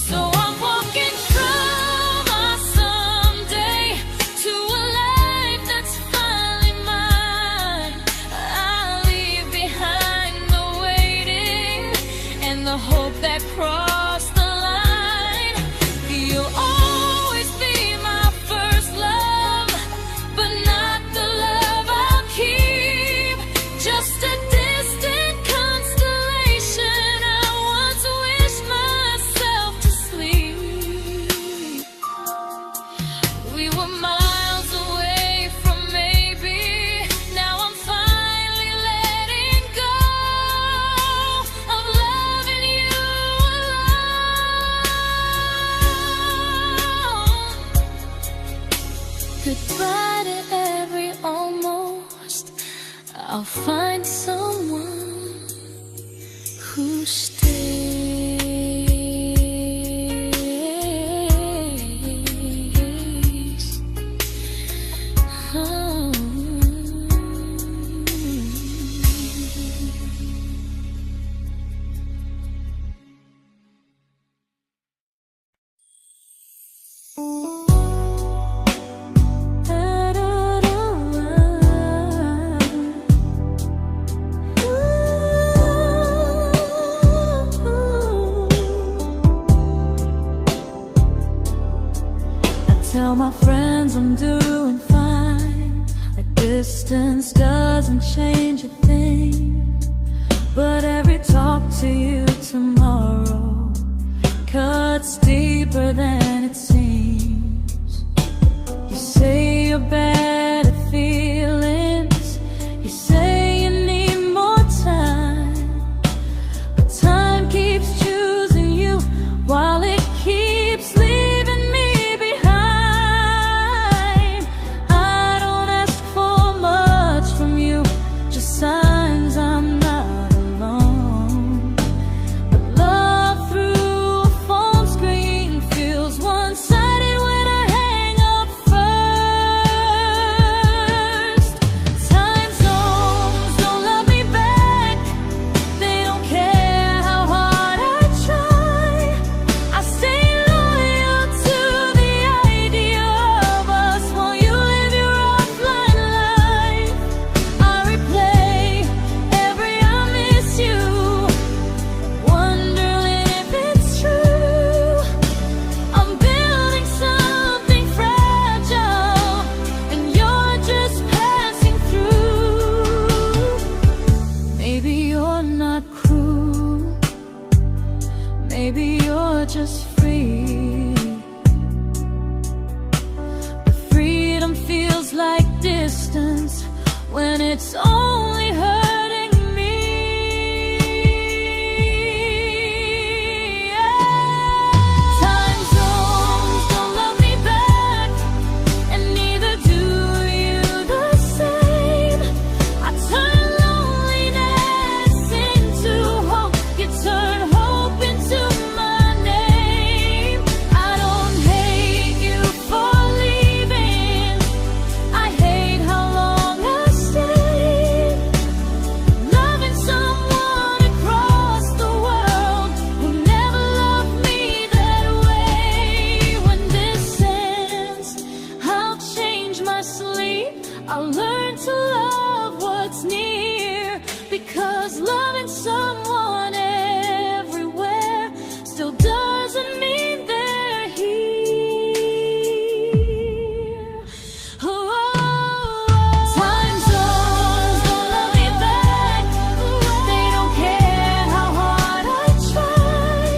So I'm walking from my someday to a life that's finally mine. I'll leave behind the waiting and the hope that crossed the line. You'll always be my first love, but not the love I'll keep. Just a distant constellation I once wished myself to sleep. We were miles away from maybe. Now I'm finally letting go of loving you alone. Goodbye to every almost. I'll find someone who stays. Oh. Tell my friends I'm doing fine, that distance doesn't change a thing. But every talk to you tomorrow cuts deeper than it seems. your better feelings. You say you need more time, but time keeps choosing you while it keeps leaving me behind. I don't ask for much from you, just signs I'm not alone. But love through a phone screen feels one-sided when I hang up first. Time zones don't love me back. They don't care how hard I try. I stay loyal to the idea of us while you live your offline life. I replay every I miss you, wondering if it's true. I'm building something fragile, and you're just passing through. Maybe you're not cruel, maybe you're just free. But freedom feels like distance when it's only hurting me. Time zones don't love me back, and neither do you the same. I turn loneliness into hope, you turn hope into my name. I don't hate you for leaving, I hate how long I stayed. Loving someone across the world who never loved me that way. When this ends, I'll change my sleep, I'll learn to love what's near, because loving someone everywhere still doesn't mean they're here. Time zones don't love me back. They don't care how hard I try.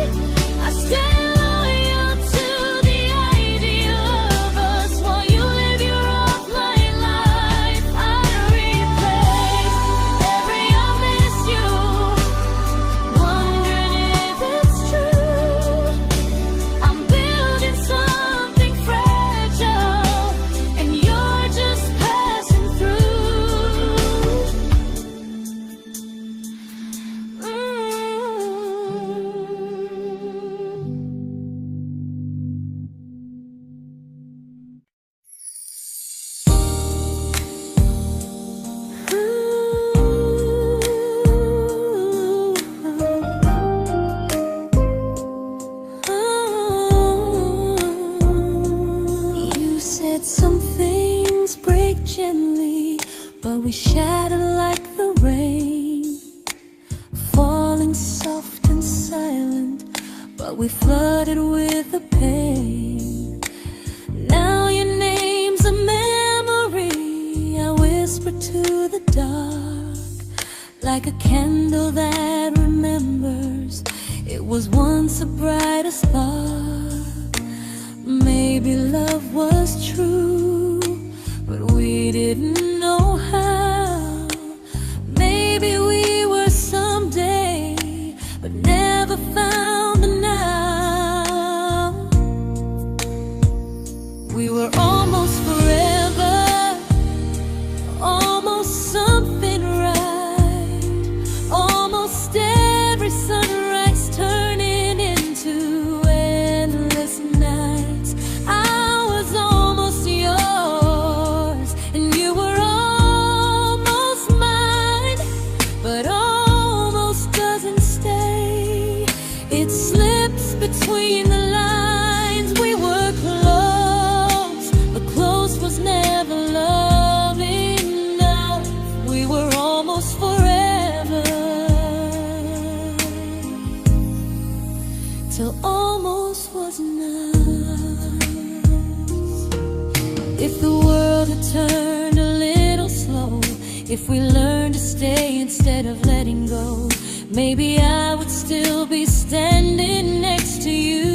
I stay loyal to the idea of us while you live your offline life. I replay every I miss you, wondering if it's true. I'm building something fragile, and you're just passing through. You said some things break gently, but we shatter like the rain, falling soft and silent, but we flooded with the pain. Now your name's a memory I whisper to the dark, like a candle that remembers it was once a brighter spark. Maybe love was true, but we didn't know how. Maybe we were someday, but never found the now. We were almost forever, almost something right, almost every sunrise turning into endless nights. I was almost yours, and you were almost mine, but almost doesn't stay. It slips between the lines. We were close, but close was never love enough. We were almost forever, till almost was enough. If the world had turned a little slow, if we learned to stay instead of letting go, maybe I would still be standing next to you.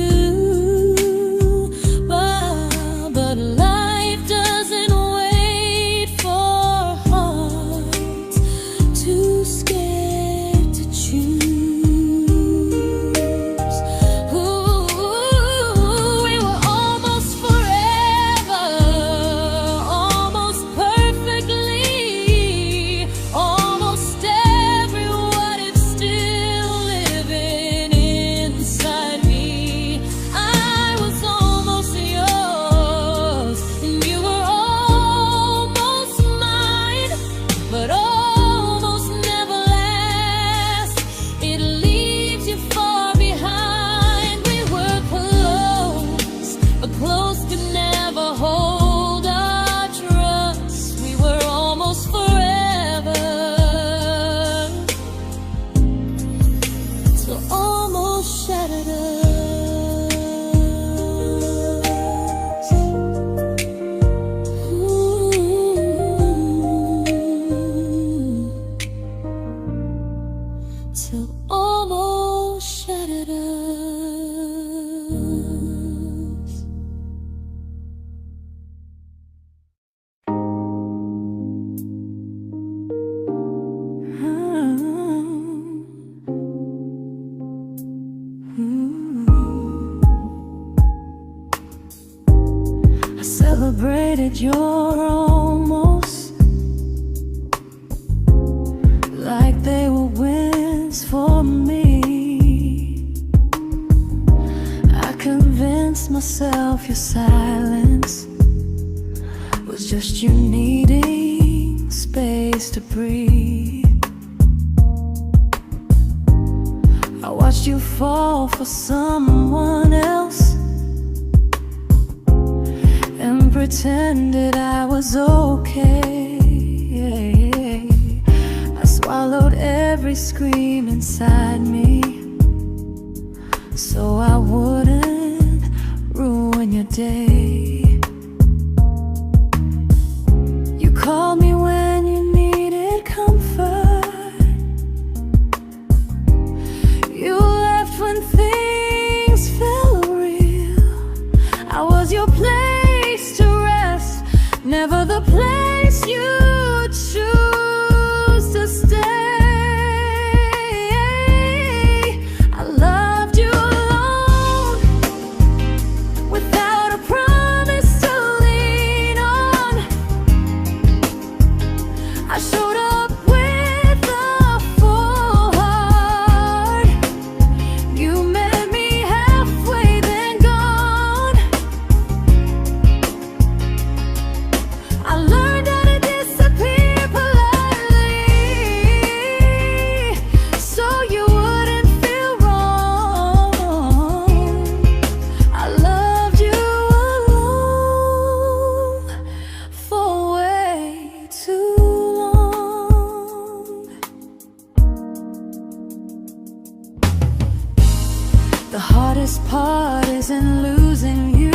But life doesn't wait. I celebrated your almost like they were wins for me. I convinced myself your silence was just you needing space to breathe. I watched you fall for someone else and pretended I was okay. I swallowed every scream inside me so I wouldn't ruin your day. You called me when you needed comfort. You left when things felt real. I was your place to rest, never the place you choose to stay. I loved you alone, without a promise to lean on. I showed up with a full heart. You met me halfway, then gone. I learned how to disappear politely, so you wouldn't feel wrong. I loved you alone for way too long. The hardest part isn't losing you,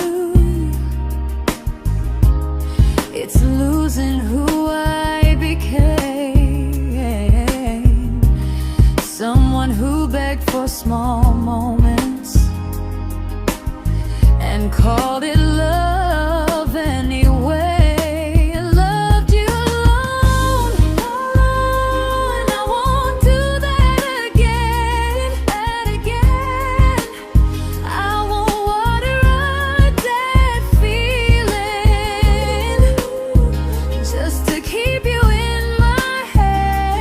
it's losing who I became. Someone who begged for small moments and called it love anyway. I loved you alone, and I won't do that again. I won't water a dead feeling just to keep you in my hands.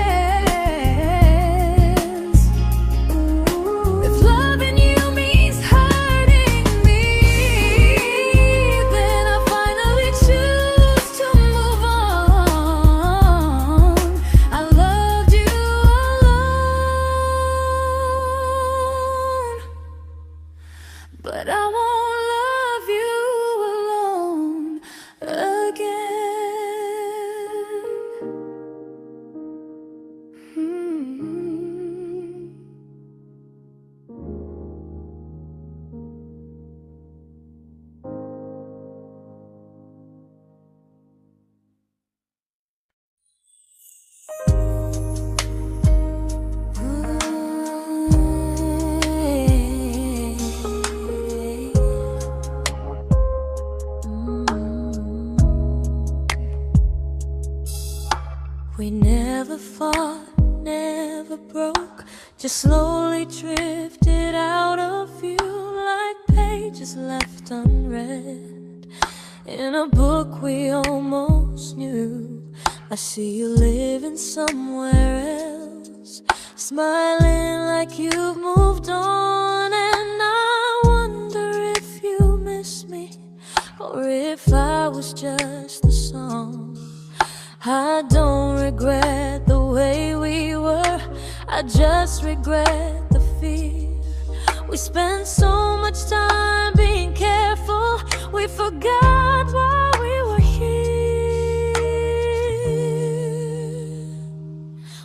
If loving you means hurting me, then I finally choose to move on. I loved you alone, but I won't love you alone again. We never fought, never broke, just slowly drifted out of view like pages left unread in a book we almost knew. I see you living somewhere else, smiling like you've moved on, and I wonder if you miss me or if I was just the song. I don't regret the way we were, I just regret the fear. We spent so much time being careful, we forgot why we were here.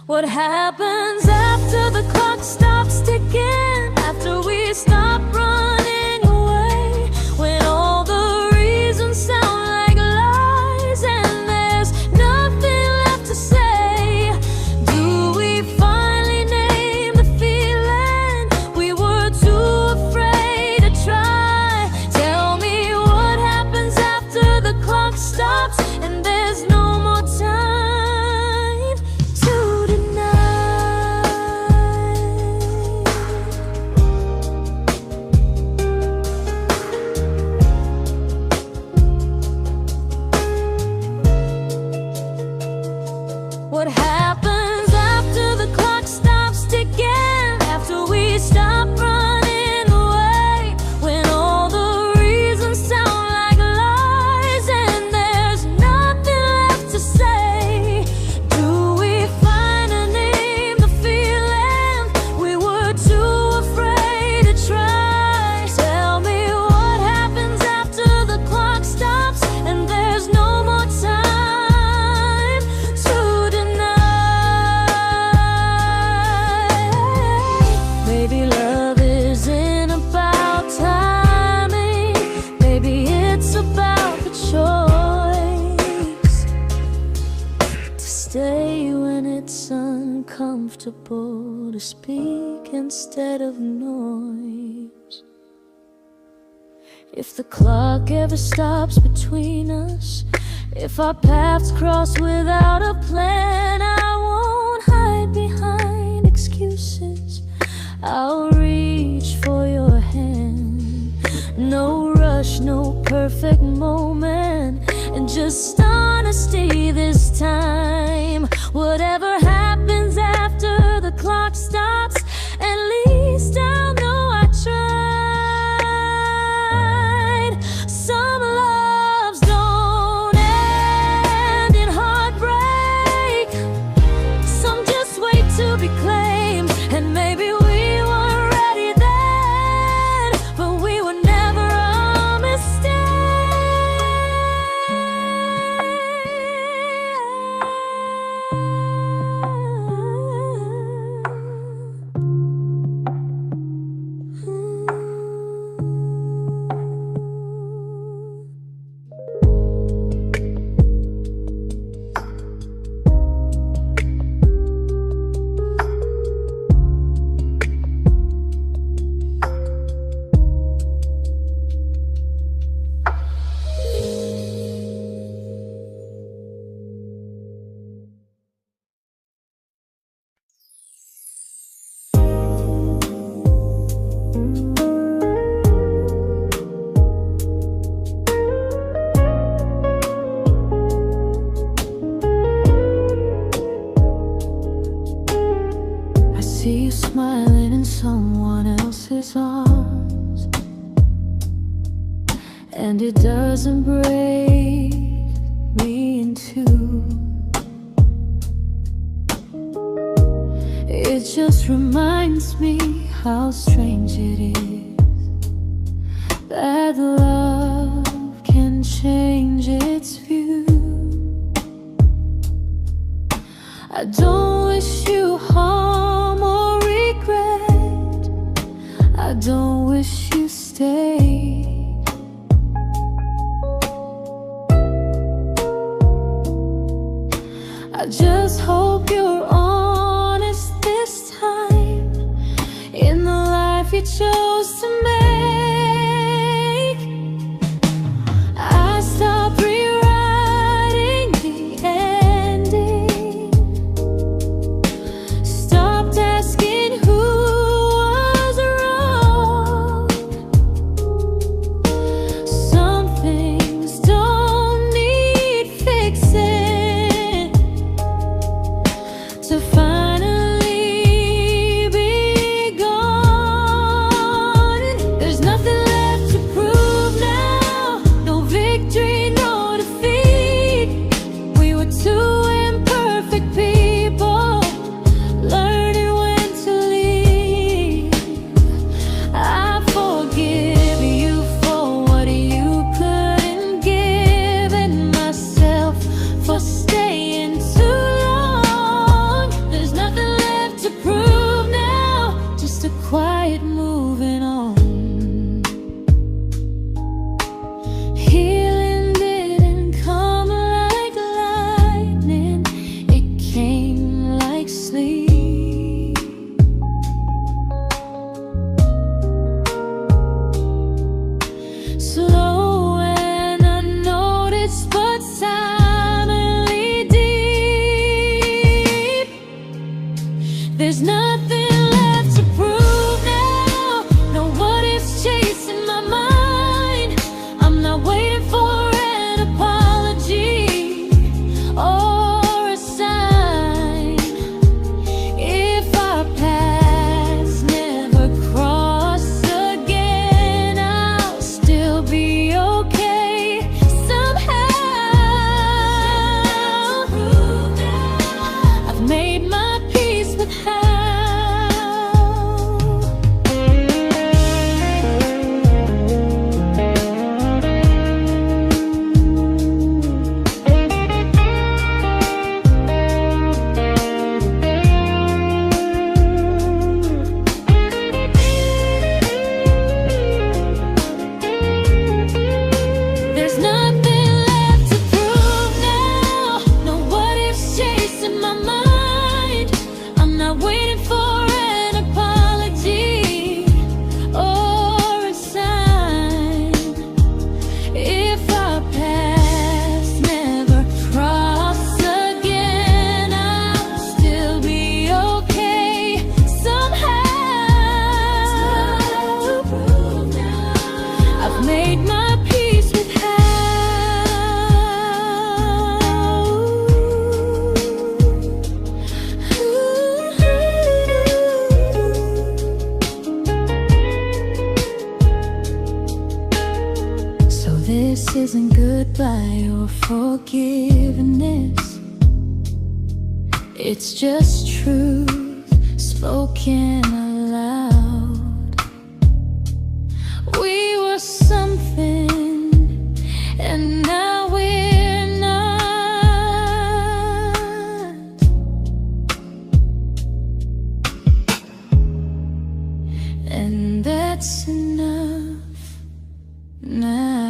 What happens after the clock stops ticking, after we stop running away, when all the reasons sound like lies and there's nothing left to say? Do we finally name the feeling we were too afraid to try? comfortable to speak instead of noise. If the clock ever stops between us, if our paths cross without a plan, I won't hide behind excuses. I'll reach for your hand. No rush, no perfect moment, and just honesty this time. Whatever happens after the clock stops, at least I'll know I tried. Some loves don't end in heartbreak, some just wait to be claimed. And maybe we weren't ready then, but we were never a mistake. I see you smiling in someone else's arms, and it doesn't break me in two. It just reminds me how strange it is that love can change its view. I don't wish you harm or regret, I don't wish you stayed. I just hope you're honest this time in the life you chose to make. made my peace with This isn't goodbye or forgiveness. It's just truth spoken aloud. We were something, and now we're not. And that's enough now.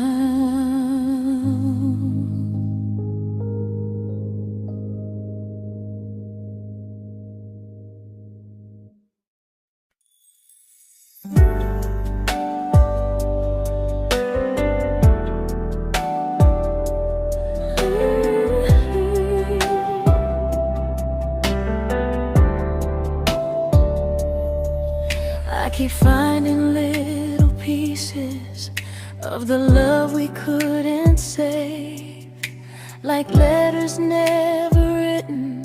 I keep finding little pieces of the love we couldn't save, like letters never written,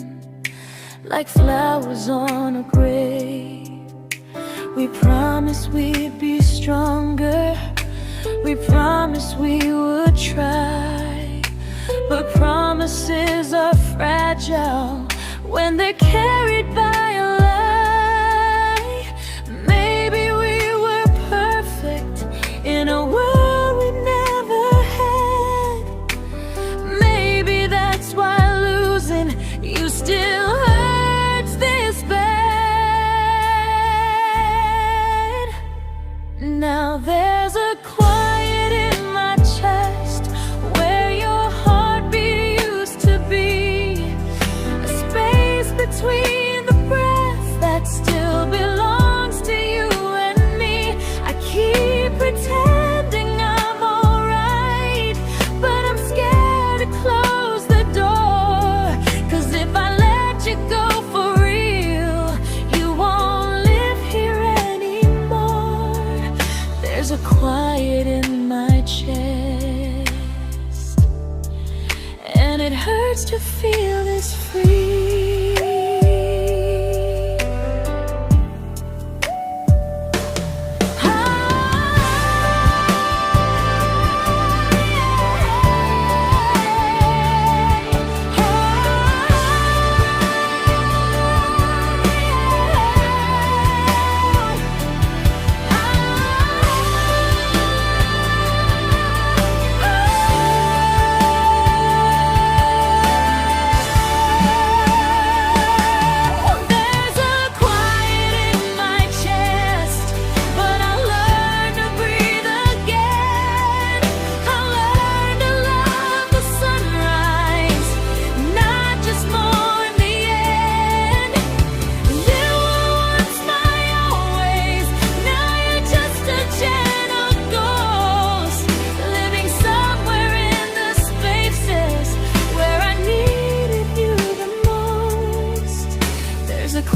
like flowers on a grave. We promised we'd be stronger, we promised we would try, but promises are fragile when they're carried by a lie. Maybe we were perfect in a world we never had. Maybe that's why losing you still hurts this bad. Now there's a quiet in my chest where your heartbeat used to be, a space between the breaths that still belongs to you and me. I keep pretending I'm alright, but I'm scared to close the door, 'cause if I let you go for real, you won't live here anymore. There's a quiet in my chest, and it hurts to feel this free.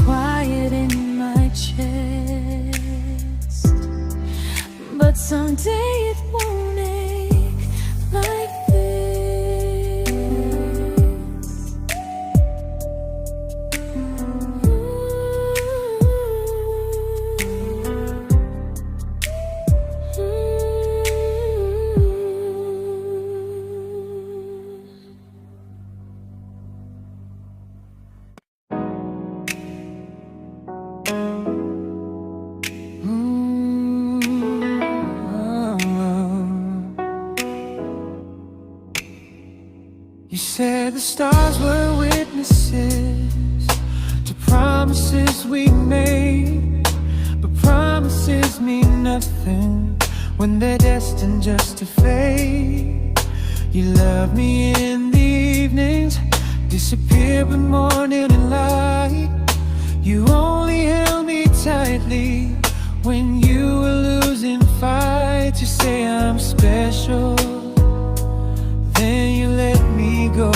Quiet in my chest, but someday it won't ache like this. You said the stars were witnesses to promises we made, but promises mean nothing when they're destined just to fade. You love me in the evenings, disappear when morning and light. You only held me tightly when you were losing fights. You say I'm special, then you let me go.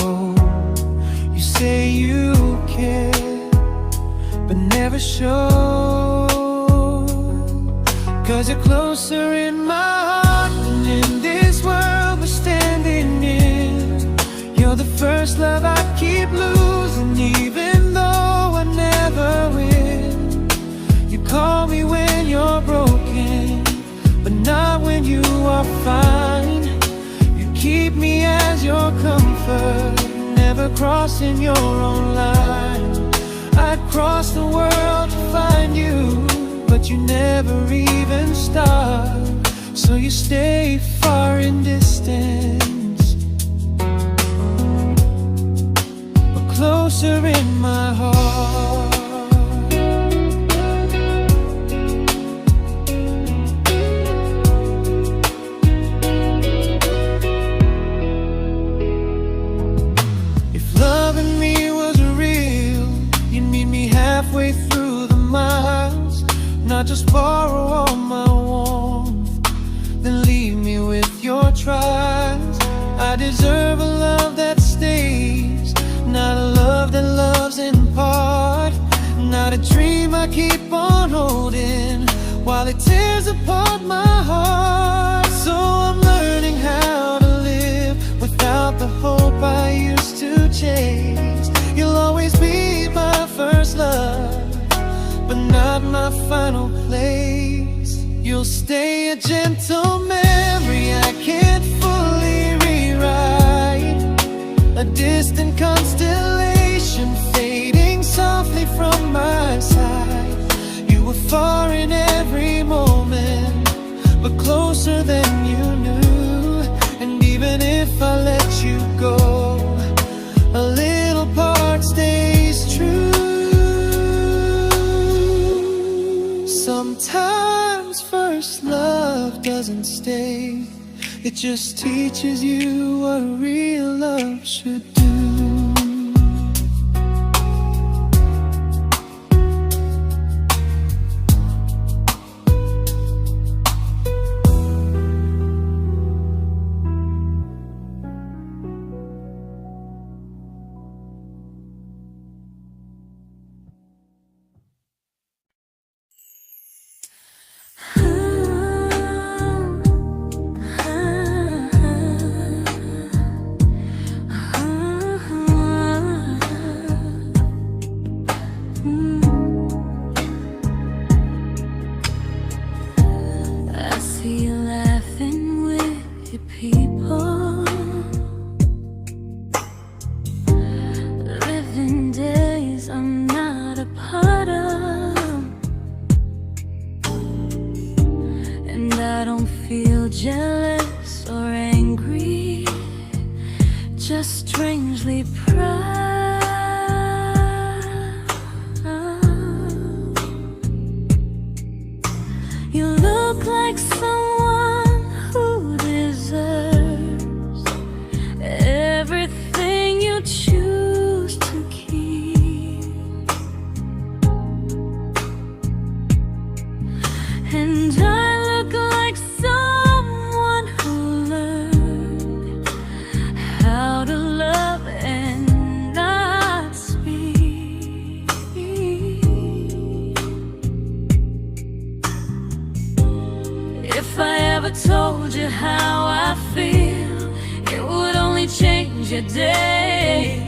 You say you care, but never show, 'cause you're closer in my heart than in comfort, never crossing your own line. I'd cross the world to find you, but you never even start. So you stay far in distance, but closer in my heart. If loving me was real, you'd meet me halfway through the miles, not just borrow all my warmth, then leave me with your trials. I deserve a love that stays, not a love that loves in part, not a dream I keep on holding while it tears apart my heart. So I'm learning how to live without the hope I used to chase. You'll always be my first love, but not my final place. You'll stay a gentle memory I can't fully rewrite, a distant constellation fading softly from my side. You were far in every moment, but closer than you knew. And even if I let you go, a little part stays true. Sometimes first love doesn't stay, it just teaches you what real love should do. I see you laughing with your people, living days I'm not a part of, and I don't feel jealous or angry, just strangely proud. You look like someone who deserves everything you choose to keep, and I look like someone who learned how to love and not speak. If I ever told you how I feel, it would only change your day.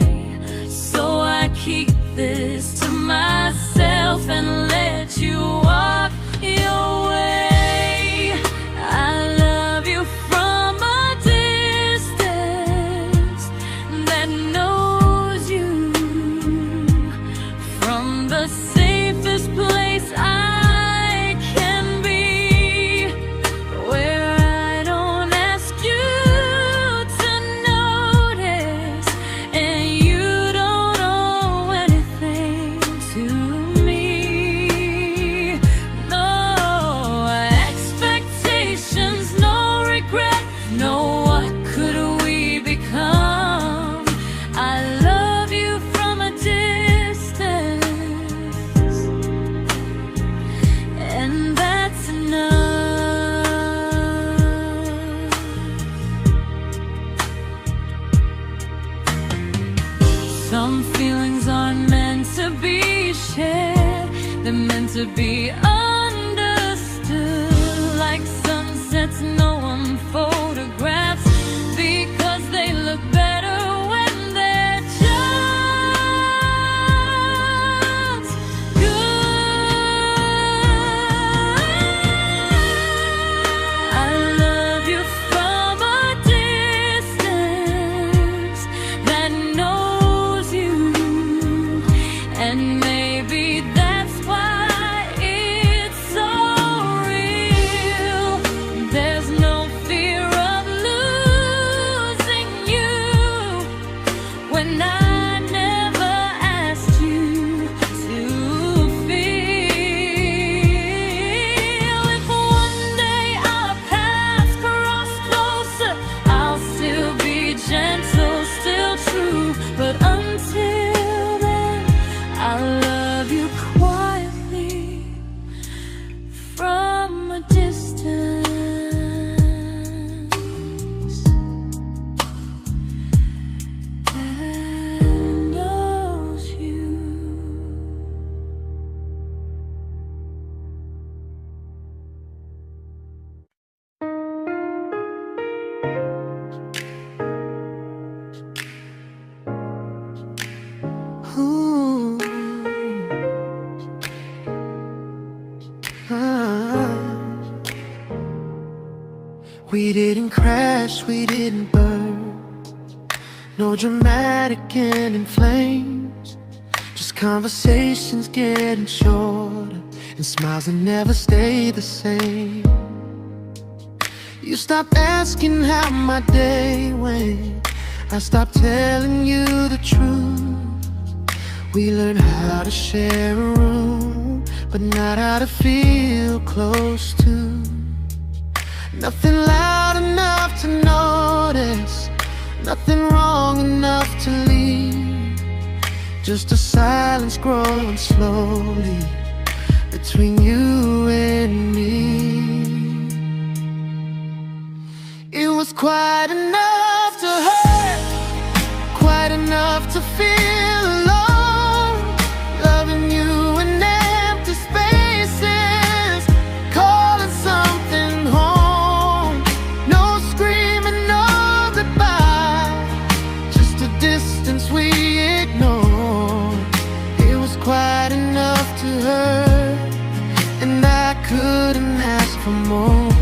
So I keep this to myself and let you walk your way. I love you from a distance that knows you, from the safest place I can be, where I don't ask you to notice, and you don't owe anything to me. No expectations, no regret, no what could we become. I love you from a distance, and that's enough. Some feelings aren't meant to be shared, they're meant to be understood, like sunsets no one photographs, because they look better when they're just good. I love you from a distance, We didn't crash, we didn't burn. No dramatic end in flames. Just conversations getting shorter, and smiles that never stay the same. You stopped asking how my day went. I stopped telling you the truth. We learned how to share a room, but not how to feel close to. Nothing loud enough to notice, nothing wrong enough to leave. Just a silence growing slowly between you and me. It was quite enough to hurt, quite enough to feel alone. Loving you in empty spaces, calling something home. No screaming, no goodbye, just a distance we ignored. It was quite enough to hurt, and I couldn't ask for more.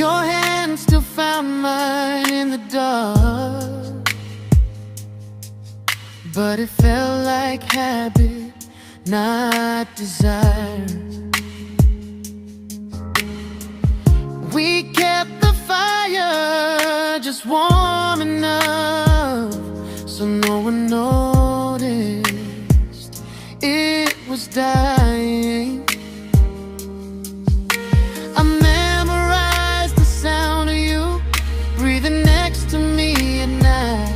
Your hand still found mine in the dark, but it felt like habit, not desire. We kept the fire just warm enough so no one noticed it was dying. I memorized the sound of you breathing next to me at night,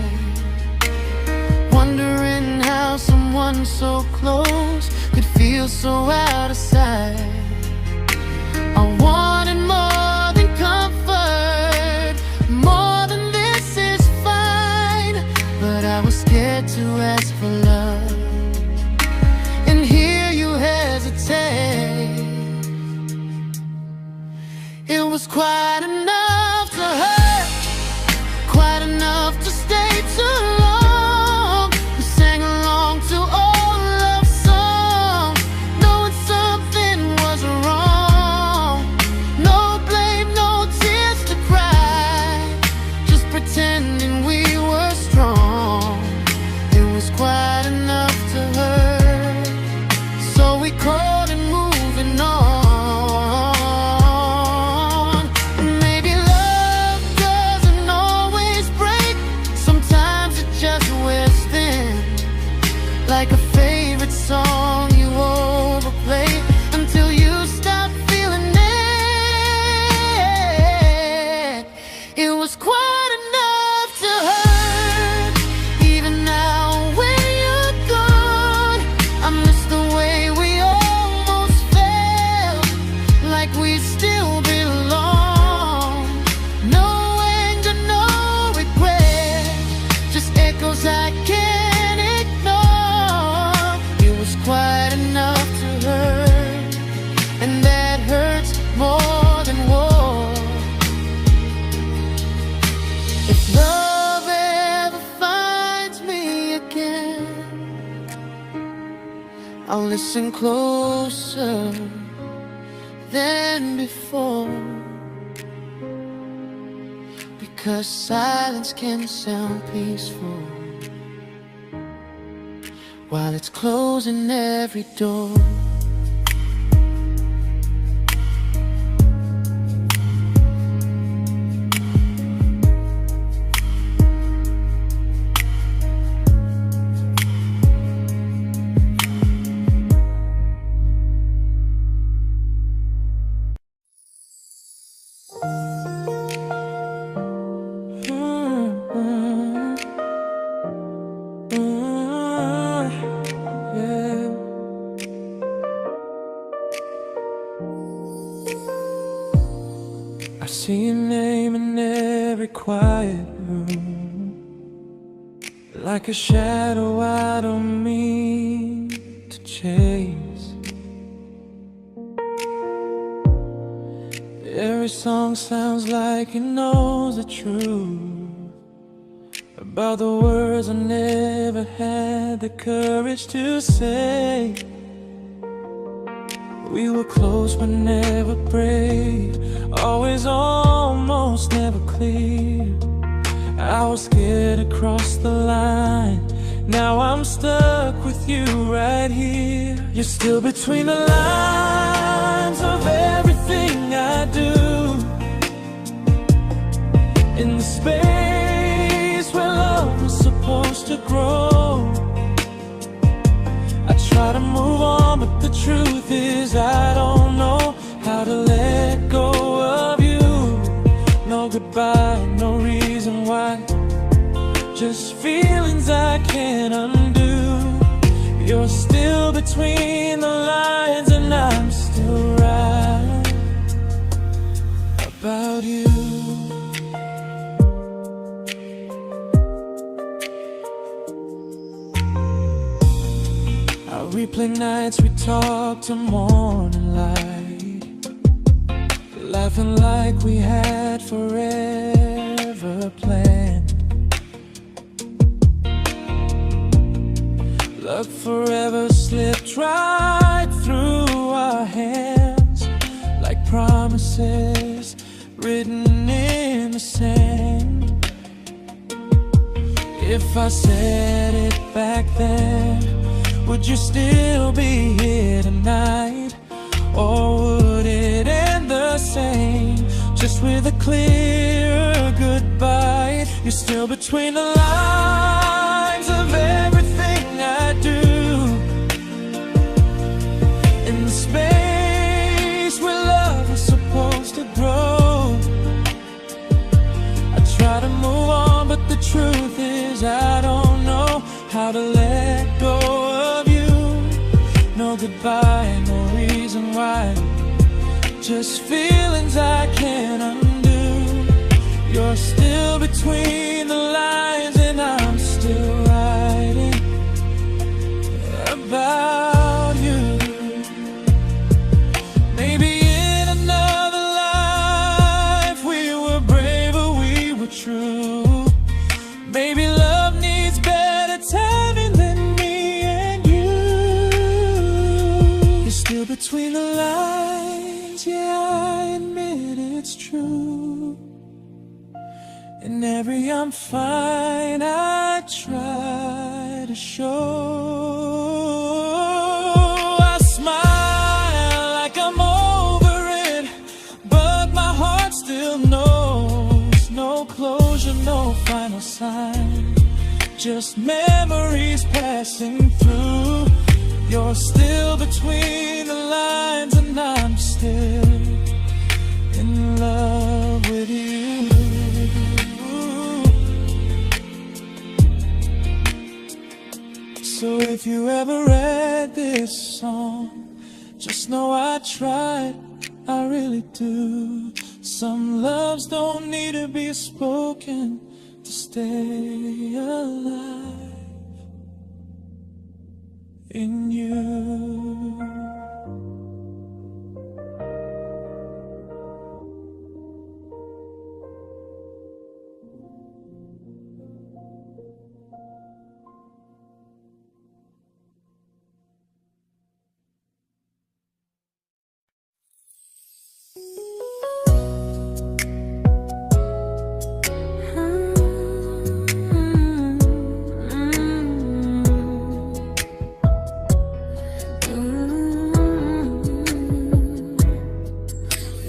wondering how someone so close could feel so out of sight. I wanted more than comfort, more than this is fine, but I was scared to ask for love and hear you hesitate. It was quite enough to hurt, quite enough to stay too long. We sang along to old love songs, knowing something was wrong. No blame, no tears to cry, just pretending we were strong. It was quite enough to hurt, so we called and moving on. Like a favorite song you overplay until you stop feeling it. It was quite enough to hurt. Even now when you're gone, I miss the way we almost felt, like we still belong. No anger, no regret, just echoes I can't ignore. It was quite enough to hurt, and that hurts more than war. If love ever finds me again, I'll listen closer than before, because silence can sound peaceful while it's closing every door. I see your name in every quiet room, like a shadow I don't mean to chase. Every song sounds like it knows the truth about the words I never had the courage to say. We were close but never prayed, always almost never clear. I was scared to cross the line, now I'm stuck with you right here. You're still between the lines of everything I do, in the space where love was supposed to grow. I try to move on, but the truth is I don't know how to let go of you. No goodbye, no reason why, just feelings I can't undo. You're still between the lines and I'm still right about you. I replay nights we talk to morning light, laughing like we had forever planned. Luck forever slipped right through our hands, like promises written in the sand. If I said it back then, would you still be here tonight? Or would it end the same, just with a clear goodbye? You're still between the lines of everything I do, in the space where love was supposed to grow. I try to move on, but the truth is I don't know how to let go of you. No goodbye, no reason why, just feelings I can't undo. You're still between the lines and I'm still writing about you. Maybe in another life we were braver, we were true. Maybe love needs better timing than me and you. You're still between the lines, yeah, I admit it's true. In every I'm fine I try to show. I smile like I'm over it, but my heart still knows. No closure, no final sign, just memories passing through. You're still between the lines and I'm still in love with you. So if you ever read this song, just know I tried, I really do. Some loves don't need to be spoken to stay alive in you.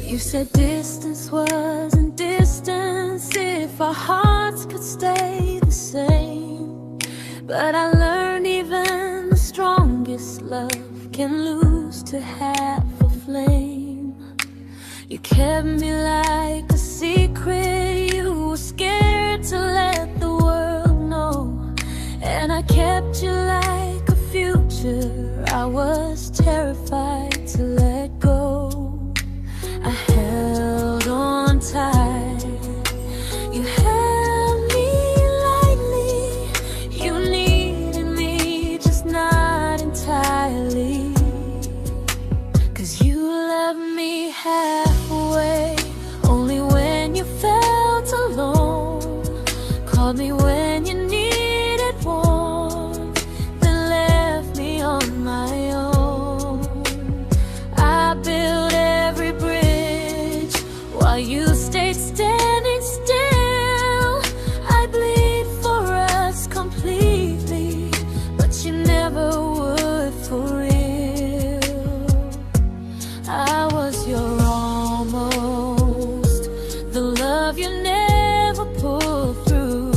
You said distance wasn't distance if our hearts could stay the same. But I learned even the strongest love can lose to half a flame. You kept me like a secret, you were scared to let the world know. And I kept you like a future, I was terrified to let go. I held on tight, you held me lightly. You needed me, just not entirely. 'Cause you left me halfway, only when you felt alone. Called me when you needed warmth, then left me on my own. I you stayed standing still. I bleed for us completely, but you never would for real. I was your almost, the love you never pulled through.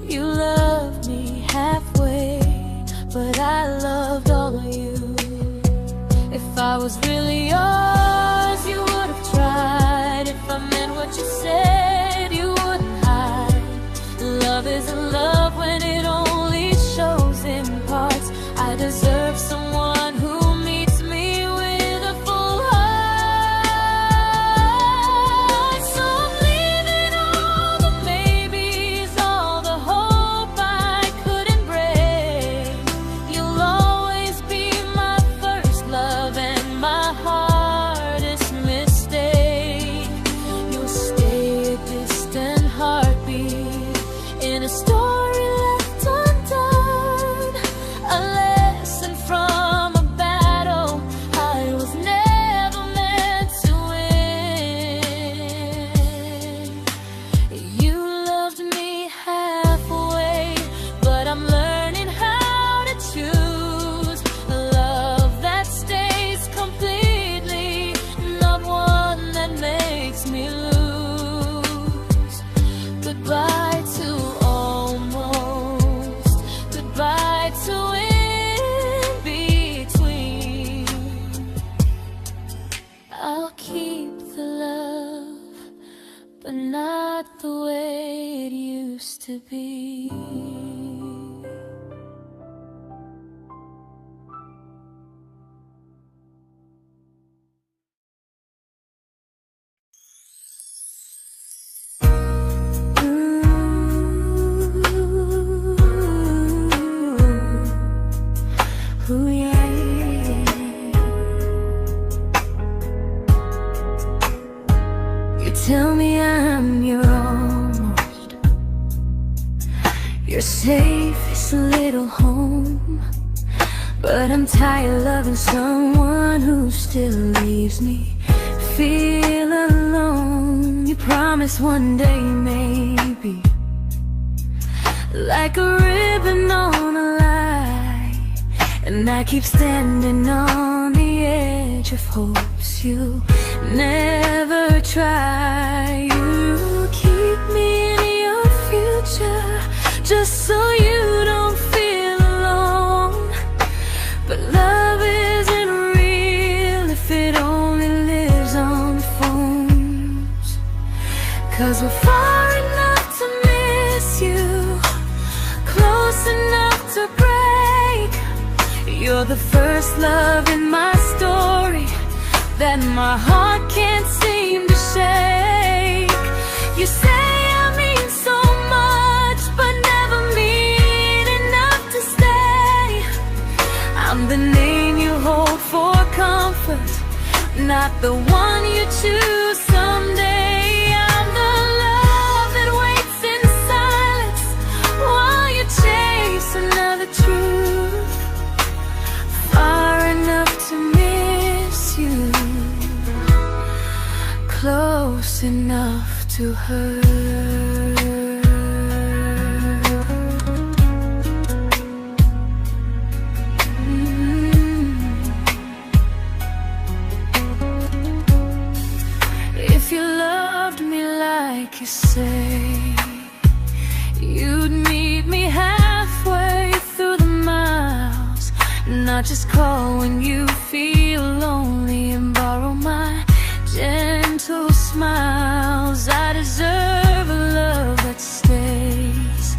You loved me halfway, but I loved all of you. If I was really yours, you would have tried. If I meant what you said, you wouldn't hide. Love isn't love when it only shows in parts. I deserve someone who meets me with a full heart. So I'm leaving all the maybes, all the hope I couldn't break. You'll always be my first love and my hardest mistake. You'll stay a distant heartbeat in a story left undone, a lesson from a battle I was never meant to win. You loved me halfway, but I'm learning how to choose a love that stays completely, not one that makes me lose. Goodbye to almost, goodbye to in between. I'll keep the love, but not the way it used to be. Ooh, yeah. You tell me I'm your almost, your safest little home, but I'm tired loving someone who still leaves me feel alone. You promise one day maybe, like a ribbon on a line, and I keep standing on the edge of hopes you never try. You keep me in your future just so you don't feel alone. But love isn't real if it only lives on the phones. 'Cause we're far enough to miss you, close enough to break. You're the first love in my story that my heart can't seem to shake. You say I mean so much, but never mean enough to stay. I'm the name you hold for comfort, not the one you choose someday. I'm the love that waits in silence while you chase another truth. Far enough to miss you, close enough to hurt. If you loved me like you say, you'd meet me halfway through the miles, not just call when you feel lonely and borrow my gentle smiles. I deserve a love that stays,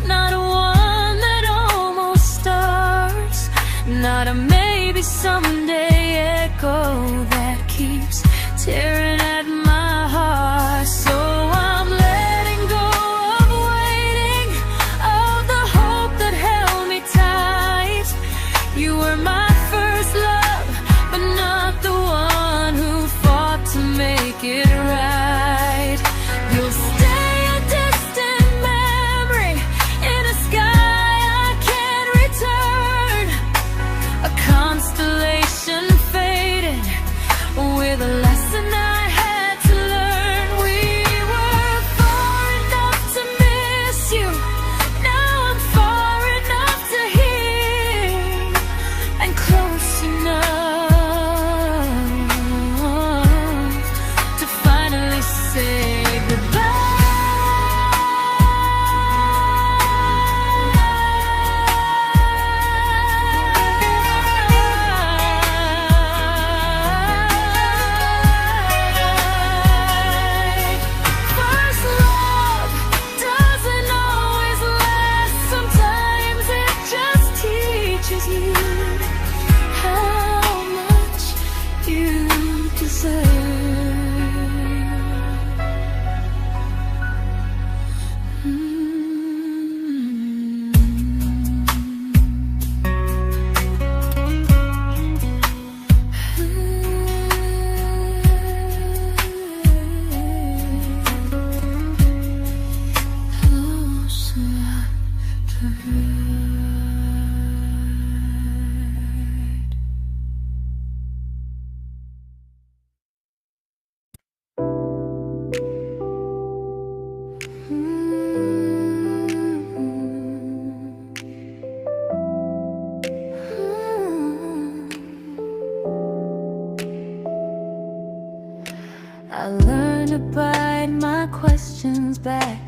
not one that almost starts, not a maybe someday echo that keeps tearing at my heart. So I'm letting go of waiting, of the hope that held me tight. You were my first love, but not the one who fought to make it right. You'll stay a distant memory in a sky I can't return, a constellation faded with a lesson I I learned to bite my questions back,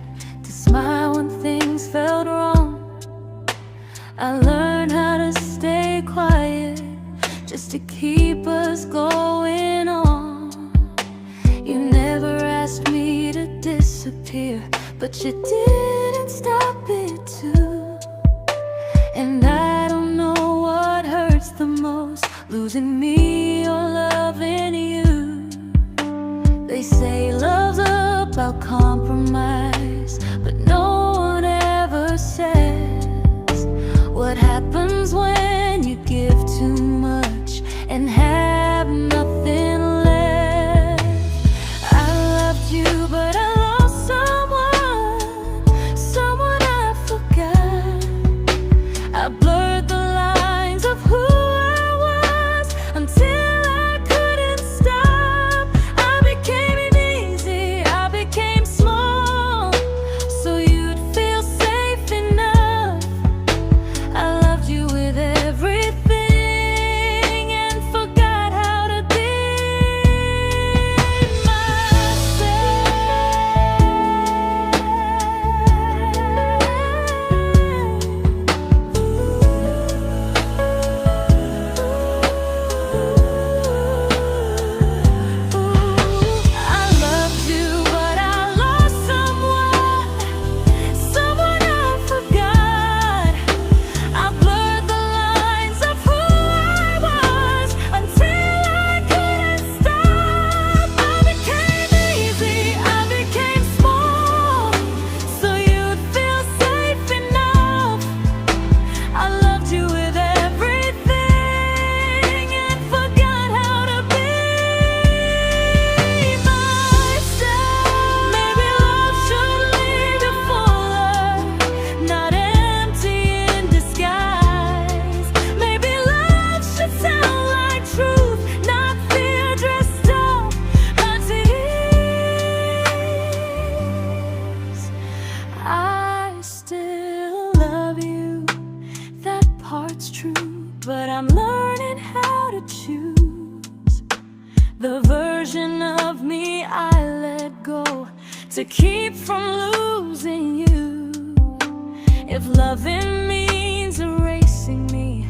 to smile when things felt wrong. I learned how to stay quiet, just to keep us going on. You never asked me to disappear, but you didn't stop it too. And I don't know what hurts the most, losing me or loving you. They say love's about compromise, but no one ever says what happens when you give too much and have nothing left. I loved you, but I lost someone I forgot. I blurred the lines of who I was until I couldn't stop. I became easy, I became small, so you'd feel safe enough. I loved you with everything and forgot how to be but I'm learning how to choose the version of me I let go to keep from losing you. If loving means erasing me,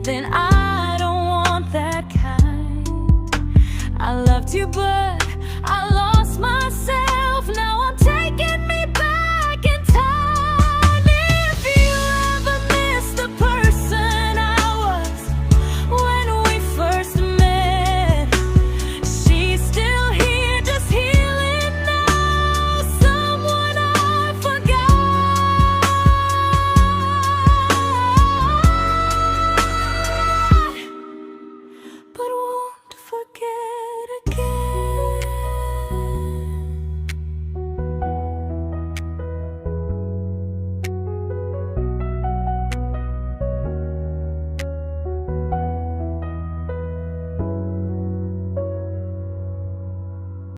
then I don't want that kind. I loved you, but I